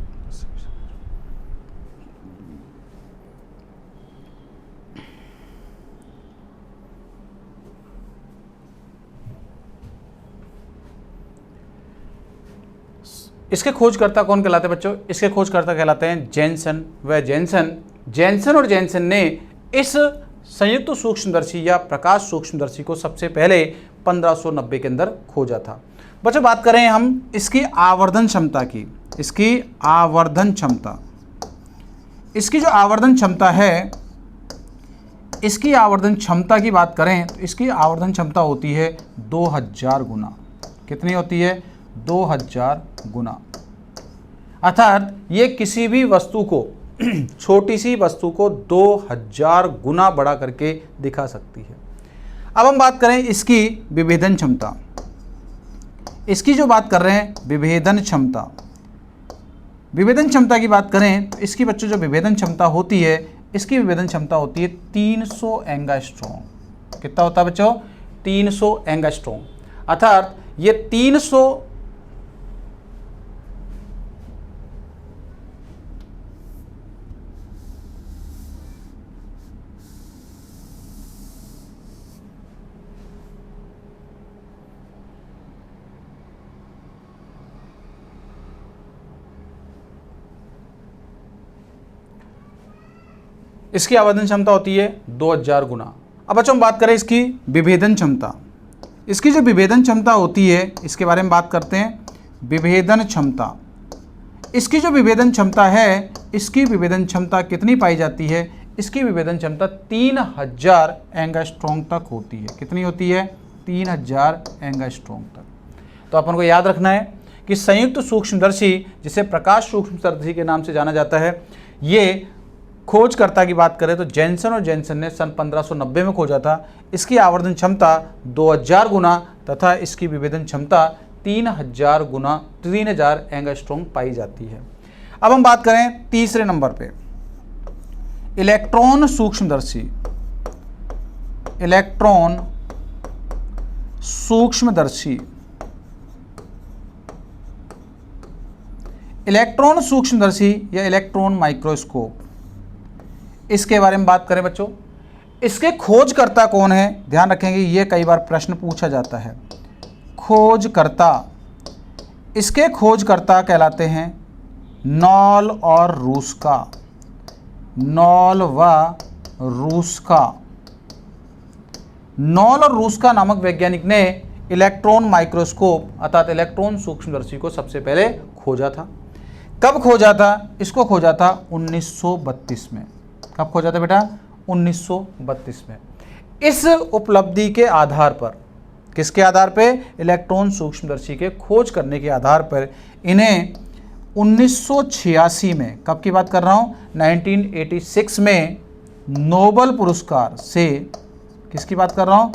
इसके खोजकर्ता कौन कहलाते हैं बच्चों? इसके खोजकर्ता कहलाते हैं जेनसन व जेनसन और जेनसन ने इस संयुक्त सूक्ष्मदर्शी या प्रकाश सूक्ष्मदर्शी को सबसे पहले 1590 के अंदर खोजा था। बच्चों बात करें हम इसकी आवर्धन क्षमता की, इसकी आवर्धन क्षमता, इसकी जो आवर्धन क्षमता है, इसकी आवर्धन क्षमता की बात करें तो इसकी आवर्धन क्षमता होती है 2000 गुना। कितनी होती है? 2000 गुना। अर्थात ये किसी भी वस्तु को छोटी सी वस्तु को 2000 गुना बड़ा करके दिखा सकती है। अब हम बात करें इसकी विभेदन क्षमता, इसकी जो बात कर रहे हैं विभेदन क्षमता, विभेदन क्षमता की बात करें तो इसकी बच्चों जो विभेदन क्षमता होती है, इसकी विभेदन क्षमता होती है 300 एंगस्ट्रॉम। कितना होता है बच्चों? 300 एंगस्ट्रॉम। अर्थात ये 300 इसकी आवर्धन क्षमता होती है 2000 गुना। अब बच्चों हम बात करें इसकी विभेदन क्षमता, इसकी जो विभेदन क्षमता होती है इसके बारे में बात करते हैं। विभेदन क्षमता, इसकी जो विभेदन क्षमता है, इसकी विभेदन क्षमता कितनी पाई जाती है? इसकी विभेदन क्षमता 3000 एंगस्ट्रॉम तक होती है। कितनी होती है? 3000 एंगस्ट्रॉम तक। तो अपन को याद रखना है कि संयुक्त सूक्ष्मदर्शी, जिसे प्रकाश सूक्ष्मदर्शी के नाम से जाना जाता है, ये खोजकर्ता की बात करें तो जेनसन और जेनसन ने सन 1590 में खोजा था। इसकी आवर्धन क्षमता 2000 गुना तथा इसकी विभेदन क्षमता 3000 गुना 3000 एंगस्ट्रॉम पाई जाती है। अब हम बात करें तीसरे नंबर पे इलेक्ट्रॉन सूक्ष्मदर्शी, इलेक्ट्रॉन सूक्ष्मदर्शी, इलेक्ट्रॉन सूक्ष्मदर्शी या इलेक्ट्रॉन माइक्रोस्कोप, इसके बारे में बात करें बच्चों, इसके खोजकर्ता कौन है? ध्यान रखेंगे ये कई बार प्रश्न पूछा जाता है। खोजकर्ता, इसके खोजकर्ता कहलाते हैं नॉल और रूस्का, नॉल व रूस्का। नॉल और रूस्का नामक वैज्ञानिक ने इलेक्ट्रॉन माइक्रोस्कोप अर्थात इलेक्ट्रॉन सूक्ष्मदर्शी को सबसे पहले खोजा था। कब खोजा था? इसको खोजा था 1932 में। कब खोजा था बेटा? 1932 में। इस उपलब्धि के आधार पर, किसके आधार पे? इलेक्ट्रॉन सूक्ष्मदर्शी के खोज करने के आधार पर इन्हें 1986 में, कब की बात कर रहा हूं? 1986 में नोबेल पुरस्कार से, किसकी बात कर रहा हूं?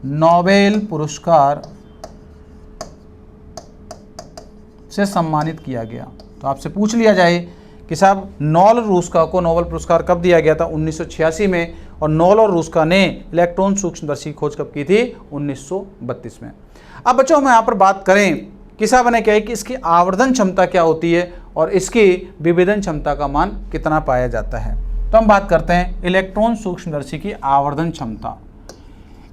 नोबेल पुरस्कार से सम्मानित किया गया। तो आपसे पूछ लिया जाए कि साहब नॉल रूस्का को नोबेल पुरस्कार कब दिया गया था? 1986 में। और नॉल और रूस्का ने इलेक्ट्रॉन सूक्ष्मदर्शी खोज कब की थी? 1932 में। अब बच्चों हम यहाँ पर बात करें कि साहब ने कहा कि इसकी आवर्धन क्षमता क्या होती है और इसकी विभेदन क्षमता का मान कितना पाया जाता है। तो हम बात करते हैं इलेक्ट्रॉन सूक्ष्मदर्शी की आवर्धन क्षमता।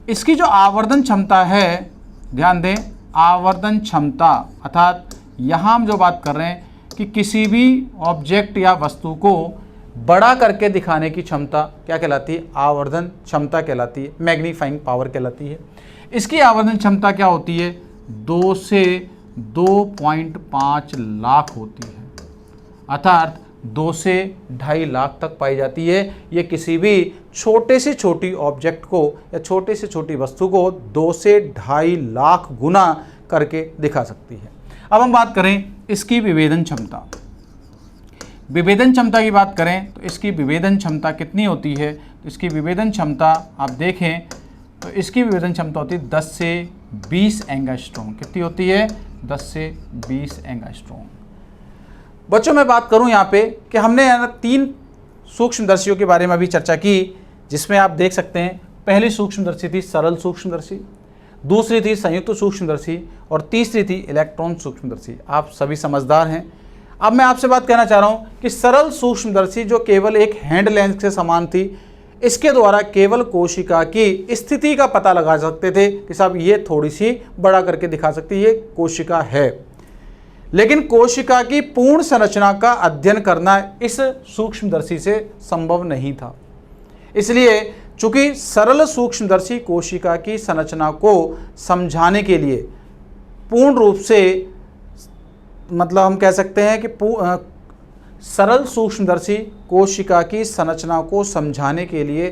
इसकी जो आवर्धन क्षमता है, ध्यान दें, आवर्धन क्षमता अर्थात यहाँ हम जो बात कर रहे हैं कि किसी भी ऑब्जेक्ट या वस्तु को बड़ा करके दिखाने की क्षमता क्या कहलाती है? आवर्धन क्षमता कहलाती है, मैग्नीफाइंग पावर कहलाती है। इसकी आवर्धन क्षमता क्या होती है? 2 से 2.5 लाख होती है, अर्थात 2 से 2.5 लाख तक पाई जाती है। ये किसी भी छोटे से छोटी ऑब्जेक्ट को या छोटे से छोटी वस्तु को 2 से 2.5 लाख गुना करके दिखा सकती है। अब हम बात करें इसकी विभेदन क्षमता। विभेदन क्षमता की बात करें तो इसकी विभेदन क्षमता कितनी होती है? तो इसकी विभेदन क्षमता आप देखें तो इसकी विभेदन क्षमता होती है 10 से 20 एंगस्ट्रॉम। कितनी होती है? 10 से 20 एंगस्ट्रॉम। बच्चों मैं बात करूं यहाँ पे कि हमने 3 सूक्ष्मदर्शियों के बारे में अभी चर्चा की, जिसमें आप देख सकते हैं पहली सूक्ष्मदर्शी थी सरल सूक्ष्मदर्शी, दूसरी थी संयुक्त सूक्ष्मदर्शी और तीसरी थी इलेक्ट्रॉन सूक्ष्मदर्शी। आप सभी समझदार हैं। अब मैं आपसे बात कहना चाह रहा हूं कि सरल सूक्ष्मदर्शी जो केवल एक हैंड लेंस के समान थी, इसके द्वारा केवल कोशिका की स्थिति का पता लगा सकते थे कि साहब ये थोड़ी सी बड़ा करके दिखा सकती है, ये कोशिका है। लेकिन कोशिका की पूर्ण संरचना का अध्ययन करना इस सूक्ष्मदर्शी से संभव नहीं था। इसलिए चूंकि सरल सूक्ष्मदर्शी कोशिका की संरचना को समझाने के लिए पूर्ण रूप से, मतलब हम कह सकते हैं कि सरल सूक्ष्मदर्शी कोशिका की संरचना को समझाने के लिए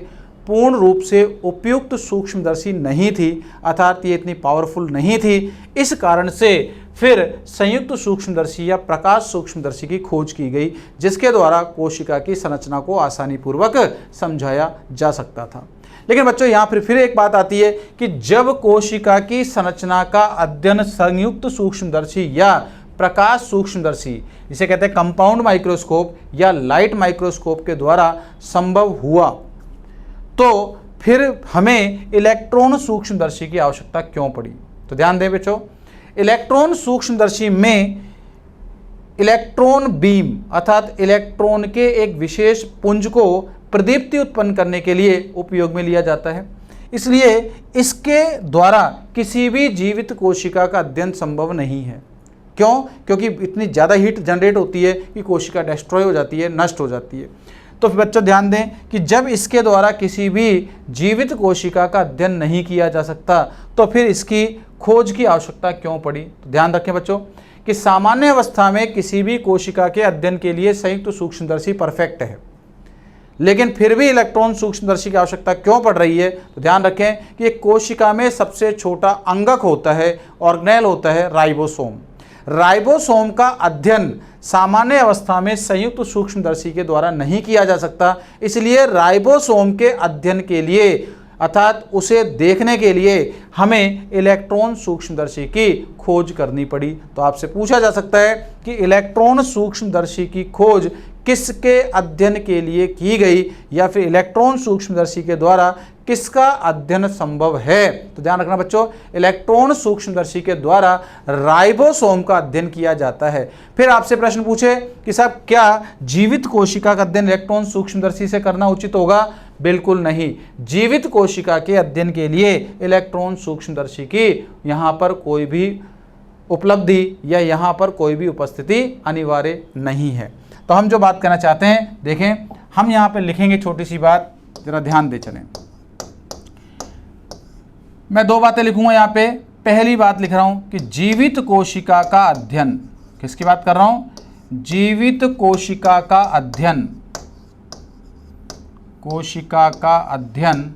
पूर्ण रूप से उपयुक्त सूक्ष्मदर्शी नहीं थी, अर्थात ये इतनी पावरफुल नहीं थी। इस कारण से फिर संयुक्त सूक्ष्मदर्शी या प्रकाश सूक्ष्मदर्शी की खोज की गई, जिसके द्वारा कोशिका की संरचना को आसानी पूर्वक समझाया जा सकता था। लेकिन बच्चों यहाँ फिर एक बात आती है कि जब कोशिका की संरचना का अध्ययन संयुक्त सूक्ष्मदर्शी या प्रकाश सूक्ष्मदर्शी, जिसे कहते हैं कंपाउंड माइक्रोस्कोप या लाइट माइक्रोस्कोप के द्वारा संभव हुआ, तो फिर हमें इलेक्ट्रॉन सूक्ष्मदर्शी की आवश्यकता क्यों पड़ी? तो ध्यान दें बच्चों, इलेक्ट्रॉन सूक्ष्मदर्शी में इलेक्ट्रॉन बीम अर्थात इलेक्ट्रॉन के एक विशेष पुंज को प्रदीप्ति उत्पन्न करने के लिए उपयोग में लिया जाता है। इसलिए इसके द्वारा किसी भी जीवित कोशिका का अध्ययन संभव नहीं है। क्यों? क्योंकि इतनी ज़्यादा हीट जनरेट होती है कि कोशिका डिस्ट्रॉय हो जाती है, नष्ट हो जाती है। तो बच्चों ध्यान दें कि जब इसके द्वारा किसी भी जीवित कोशिका का अध्ययन नहीं किया जा सकता, तो फिर इसकी खोज की आवश्यकता क्यों पड़ी? तो ध्यान रखें बच्चों कि सामान्य अवस्था में किसी भी कोशिका के अध्ययन के लिए संयुक्त सूक्ष्मदर्शी परफेक्ट है, लेकिन फिर भी इलेक्ट्रॉन सूक्ष्मदर्शी की आवश्यकता क्यों पड़ रही है? तो ध्यान रखें कि एक कोशिका में सबसे छोटा अंगक होता है, ऑर्गेनेल होता है राइबोसोम। राइबोसोम का अध्ययन सामान्य अवस्था में संयुक्त सूक्ष्मदर्शी के द्वारा नहीं किया जा सकता। इसलिए राइबोसोम के अध्ययन के लिए अर्थात उसे देखने के लिए हमें इलेक्ट्रॉन सूक्ष्मदर्शी की खोज करनी पड़ी। तो आपसे पूछा जा सकता है कि इलेक्ट्रॉन सूक्ष्मदर्शी की खोज किसके अध्ययन के लिए की गई, या फिर इलेक्ट्रॉन सूक्ष्मदर्शी के द्वारा किसका अध्ययन संभव है? तो ध्यान रखना बच्चों, इलेक्ट्रॉन सूक्ष्मदर्शी के द्वारा राइबोसोम का अध्ययन किया जाता है। फिर आपसे प्रश्न पूछे कि साहब क्या जीवित कोशिका का अध्ययन इलेक्ट्रॉन सूक्ष्मदर्शी से करना उचित होगा? बिल्कुल नहीं। जीवित कोशिका के अध्ययन के लिए इलेक्ट्रॉन सूक्ष्मदर्शी की यहाँ पर कोई भी उपलब्धि या यहाँ पर कोई भी उपस्थिति अनिवार्य नहीं है। तो हम जो बात करना चाहते हैं, देखें हम यहाँ पे लिखेंगे छोटी सी बात, जरा ध्यान दे चलें। मैं दो बातें लिखूंगा यहाँ पे। पहली बात लिख रहा हूँ कि जीवित कोशिका का अध्ययन, किसकी बात कर रहा हूँ? जीवित कोशिका का अध्ययन, कोशिका का अध्ययन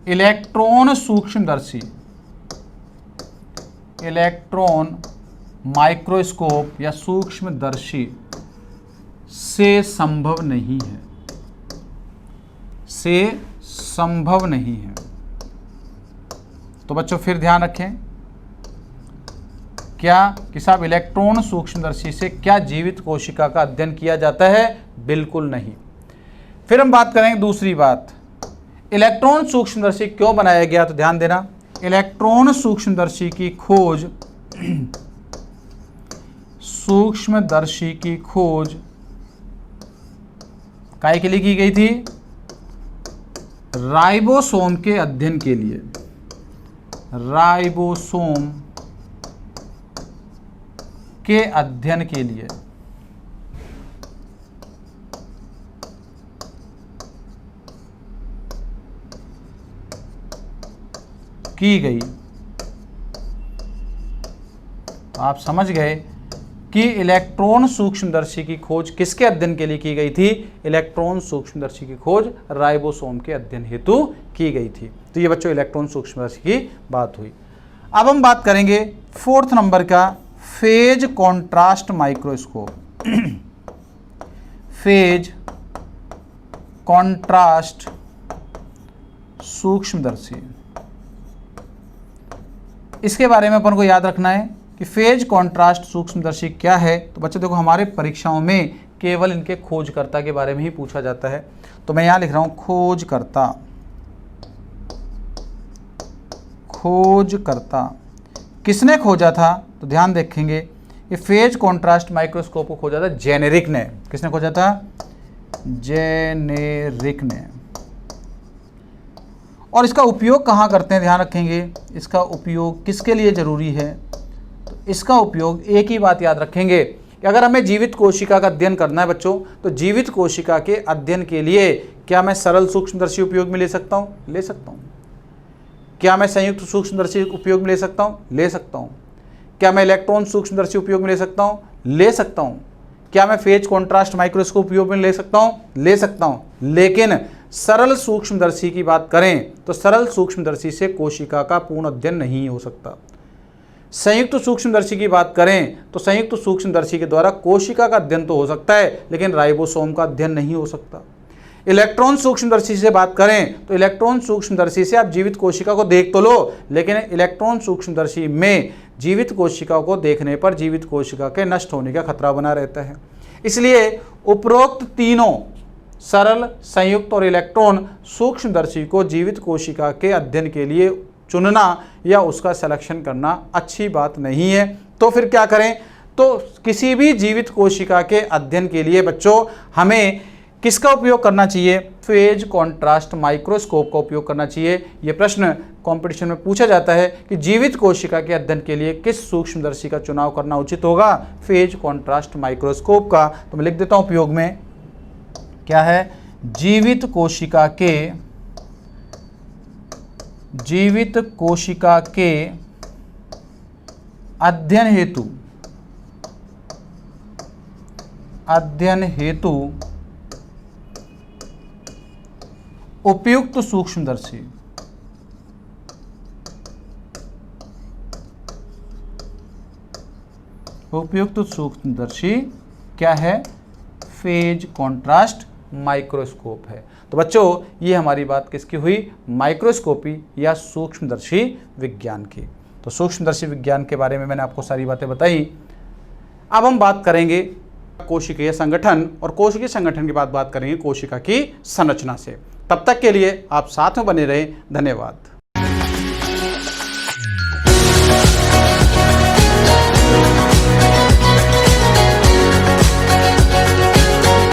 इलेक्ट्रॉन सूक्ष्मदर्शी, इलेक्ट्रॉन माइक्रोस्कोप या सूक्ष्मदर्शी से संभव नहीं है, से संभव नहीं है। तो बच्चों फिर ध्यान रखें क्या कि साहब इलेक्ट्रॉन सूक्ष्मदर्शी से क्या जीवित कोशिका का अध्ययन किया जाता है? बिल्कुल नहीं। फिर हम बात करेंगे दूसरी बात, इलेक्ट्रॉन सूक्ष्मदर्शी क्यों बनाया गया? तो ध्यान देना, इलेक्ट्रॉन सूक्ष्मदर्शी की खोज, सूक्ष्मदर्शी की खोज काहे के लिए की गई थी? राइबोसोम के अध्ययन के लिए, राइबोसोम के अध्ययन के लिए की गई। तो आप समझ गए कि इलेक्ट्रॉन सूक्ष्मदर्शी की खोज किसके अध्ययन के लिए की गई थी? इलेक्ट्रॉन सूक्ष्मदर्शी की खोज राइबोसोम के अध्ययन हेतु की गई थी। तो ये बच्चों इलेक्ट्रॉन सूक्ष्मदर्शी की बात हुई। अब हम बात करेंगे फोर्थ नंबर का, phase contrast microscope. Phase contrast सूक्ष्मदर्शी, इसके बारे में अपन को याद रखना है कि फेज कॉन्ट्रास्ट सूक्ष्मदर्शी क्या है। तो बच्चों देखो, हमारे परीक्षाओं में केवल इनके खोजकर्ता के बारे में ही पूछा जाता है। तो मैं यहाँ लिख रहा हूँ खोजकर्ता। खोजकर्ता किसने खोजा था? तो ध्यान देखेंगे, ये फेज कॉन्ट्रास्ट माइक्रोस्कोप को खोजा था जेनेरिक ने। किसने खोजा था? जेनेरिक ने। और इसका उपयोग कहाँ करते हैं? ध्यान रखेंगे, इसका उपयोग किसके लिए ज़रूरी है? तो इसका उपयोग, एक ही बात याद रखेंगे कि अगर हमें जीवित कोशिका का अध्ययन करना है बच्चों, तो जीवित कोशिका के अध्ययन के लिए क्या मैं सरल सूक्ष्मदर्शी उपयोग में ले सकता हूँ? ले सकता हूँ। क्या मैं संयुक्त सूक्ष्मदर्शी उपयोग में ले सकता हूँ? ले सकता हूँ। क्या मैं इलेक्ट्रॉन सूक्ष्मदर्शी उपयोग में ले सकता हूँ? ले सकता हूँ। क्या मैं फेज कॉन्ट्रास्ट माइक्रोस्कोप उपयोग में ले सकता हूँ? ले सकता हूँ। लेकिन सरल सूक्ष्मदर्शी की बात करें तो सरल सूक्ष्मदर्शी से कोशिका का पूर्ण अध्ययन नहीं हो सकता। संयुक्त सूक्ष्मदर्शी की बात करें तो संयुक्त सूक्ष्मदर्शी के द्वारा कोशिका का अध्ययन तो हो सकता है, लेकिन राइबोसोम का अध्ययन नहीं हो सकता। इलेक्ट्रॉन सूक्ष्मदर्शी से बात करें तो इलेक्ट्रॉन सूक्ष्मदर्शी से आप जीवित कोशिका को देख तो लो, लेकिन इलेक्ट्रॉन सूक्ष्मदर्शी में जीवित कोशिका को देखने पर जीवित कोशिका के नष्ट होने का खतरा बना रहता है। इसलिए उपरोक्त तीनों सरल, संयुक्त और इलेक्ट्रॉन सूक्ष्मदर्शी को जीवित कोशिका के अध्ययन के लिए चुनना या उसका सिलेक्शन करना अच्छी बात नहीं है। तो फिर क्या करें? तो किसी भी जीवित कोशिका के अध्ययन के लिए बच्चों हमें किसका उपयोग करना चाहिए? फेज कॉन्ट्रास्ट माइक्रोस्कोप का उपयोग करना चाहिए। यह प्रश्न कंपटीशन में पूछा जाता है कि जीवित कोशिका के अध्ययन के लिए किस सूक्ष्मदर्शी का चुनाव करना उचित होगा? फेज कॉन्ट्रास्ट माइक्रोस्कोप का। तो मैं लिख देता हूं उपयोग में, क्या है? जीवित कोशिका के अध्ययन हेतु उपयुक्त सूक्ष्मदर्शी। उपयुक्त सूक्ष्मदर्शी क्या है? फेज कॉन्ट्रास्ट माइक्रोस्कोप है। तो बच्चों ये हमारी बात किसकी हुई? माइक्रोस्कोपी या सूक्ष्मदर्शी विज्ञान की। तो सूक्ष्मदर्शी विज्ञान के बारे में मैंने आपको सारी बातें बताई। अब हम बात करेंगे कोशिकीय संगठन, और कोशिकीय संगठन के बाद बात करेंगे कोशिका की संरचना से। तब तक के लिए आप साथ में बने रहें। धन्यवाद।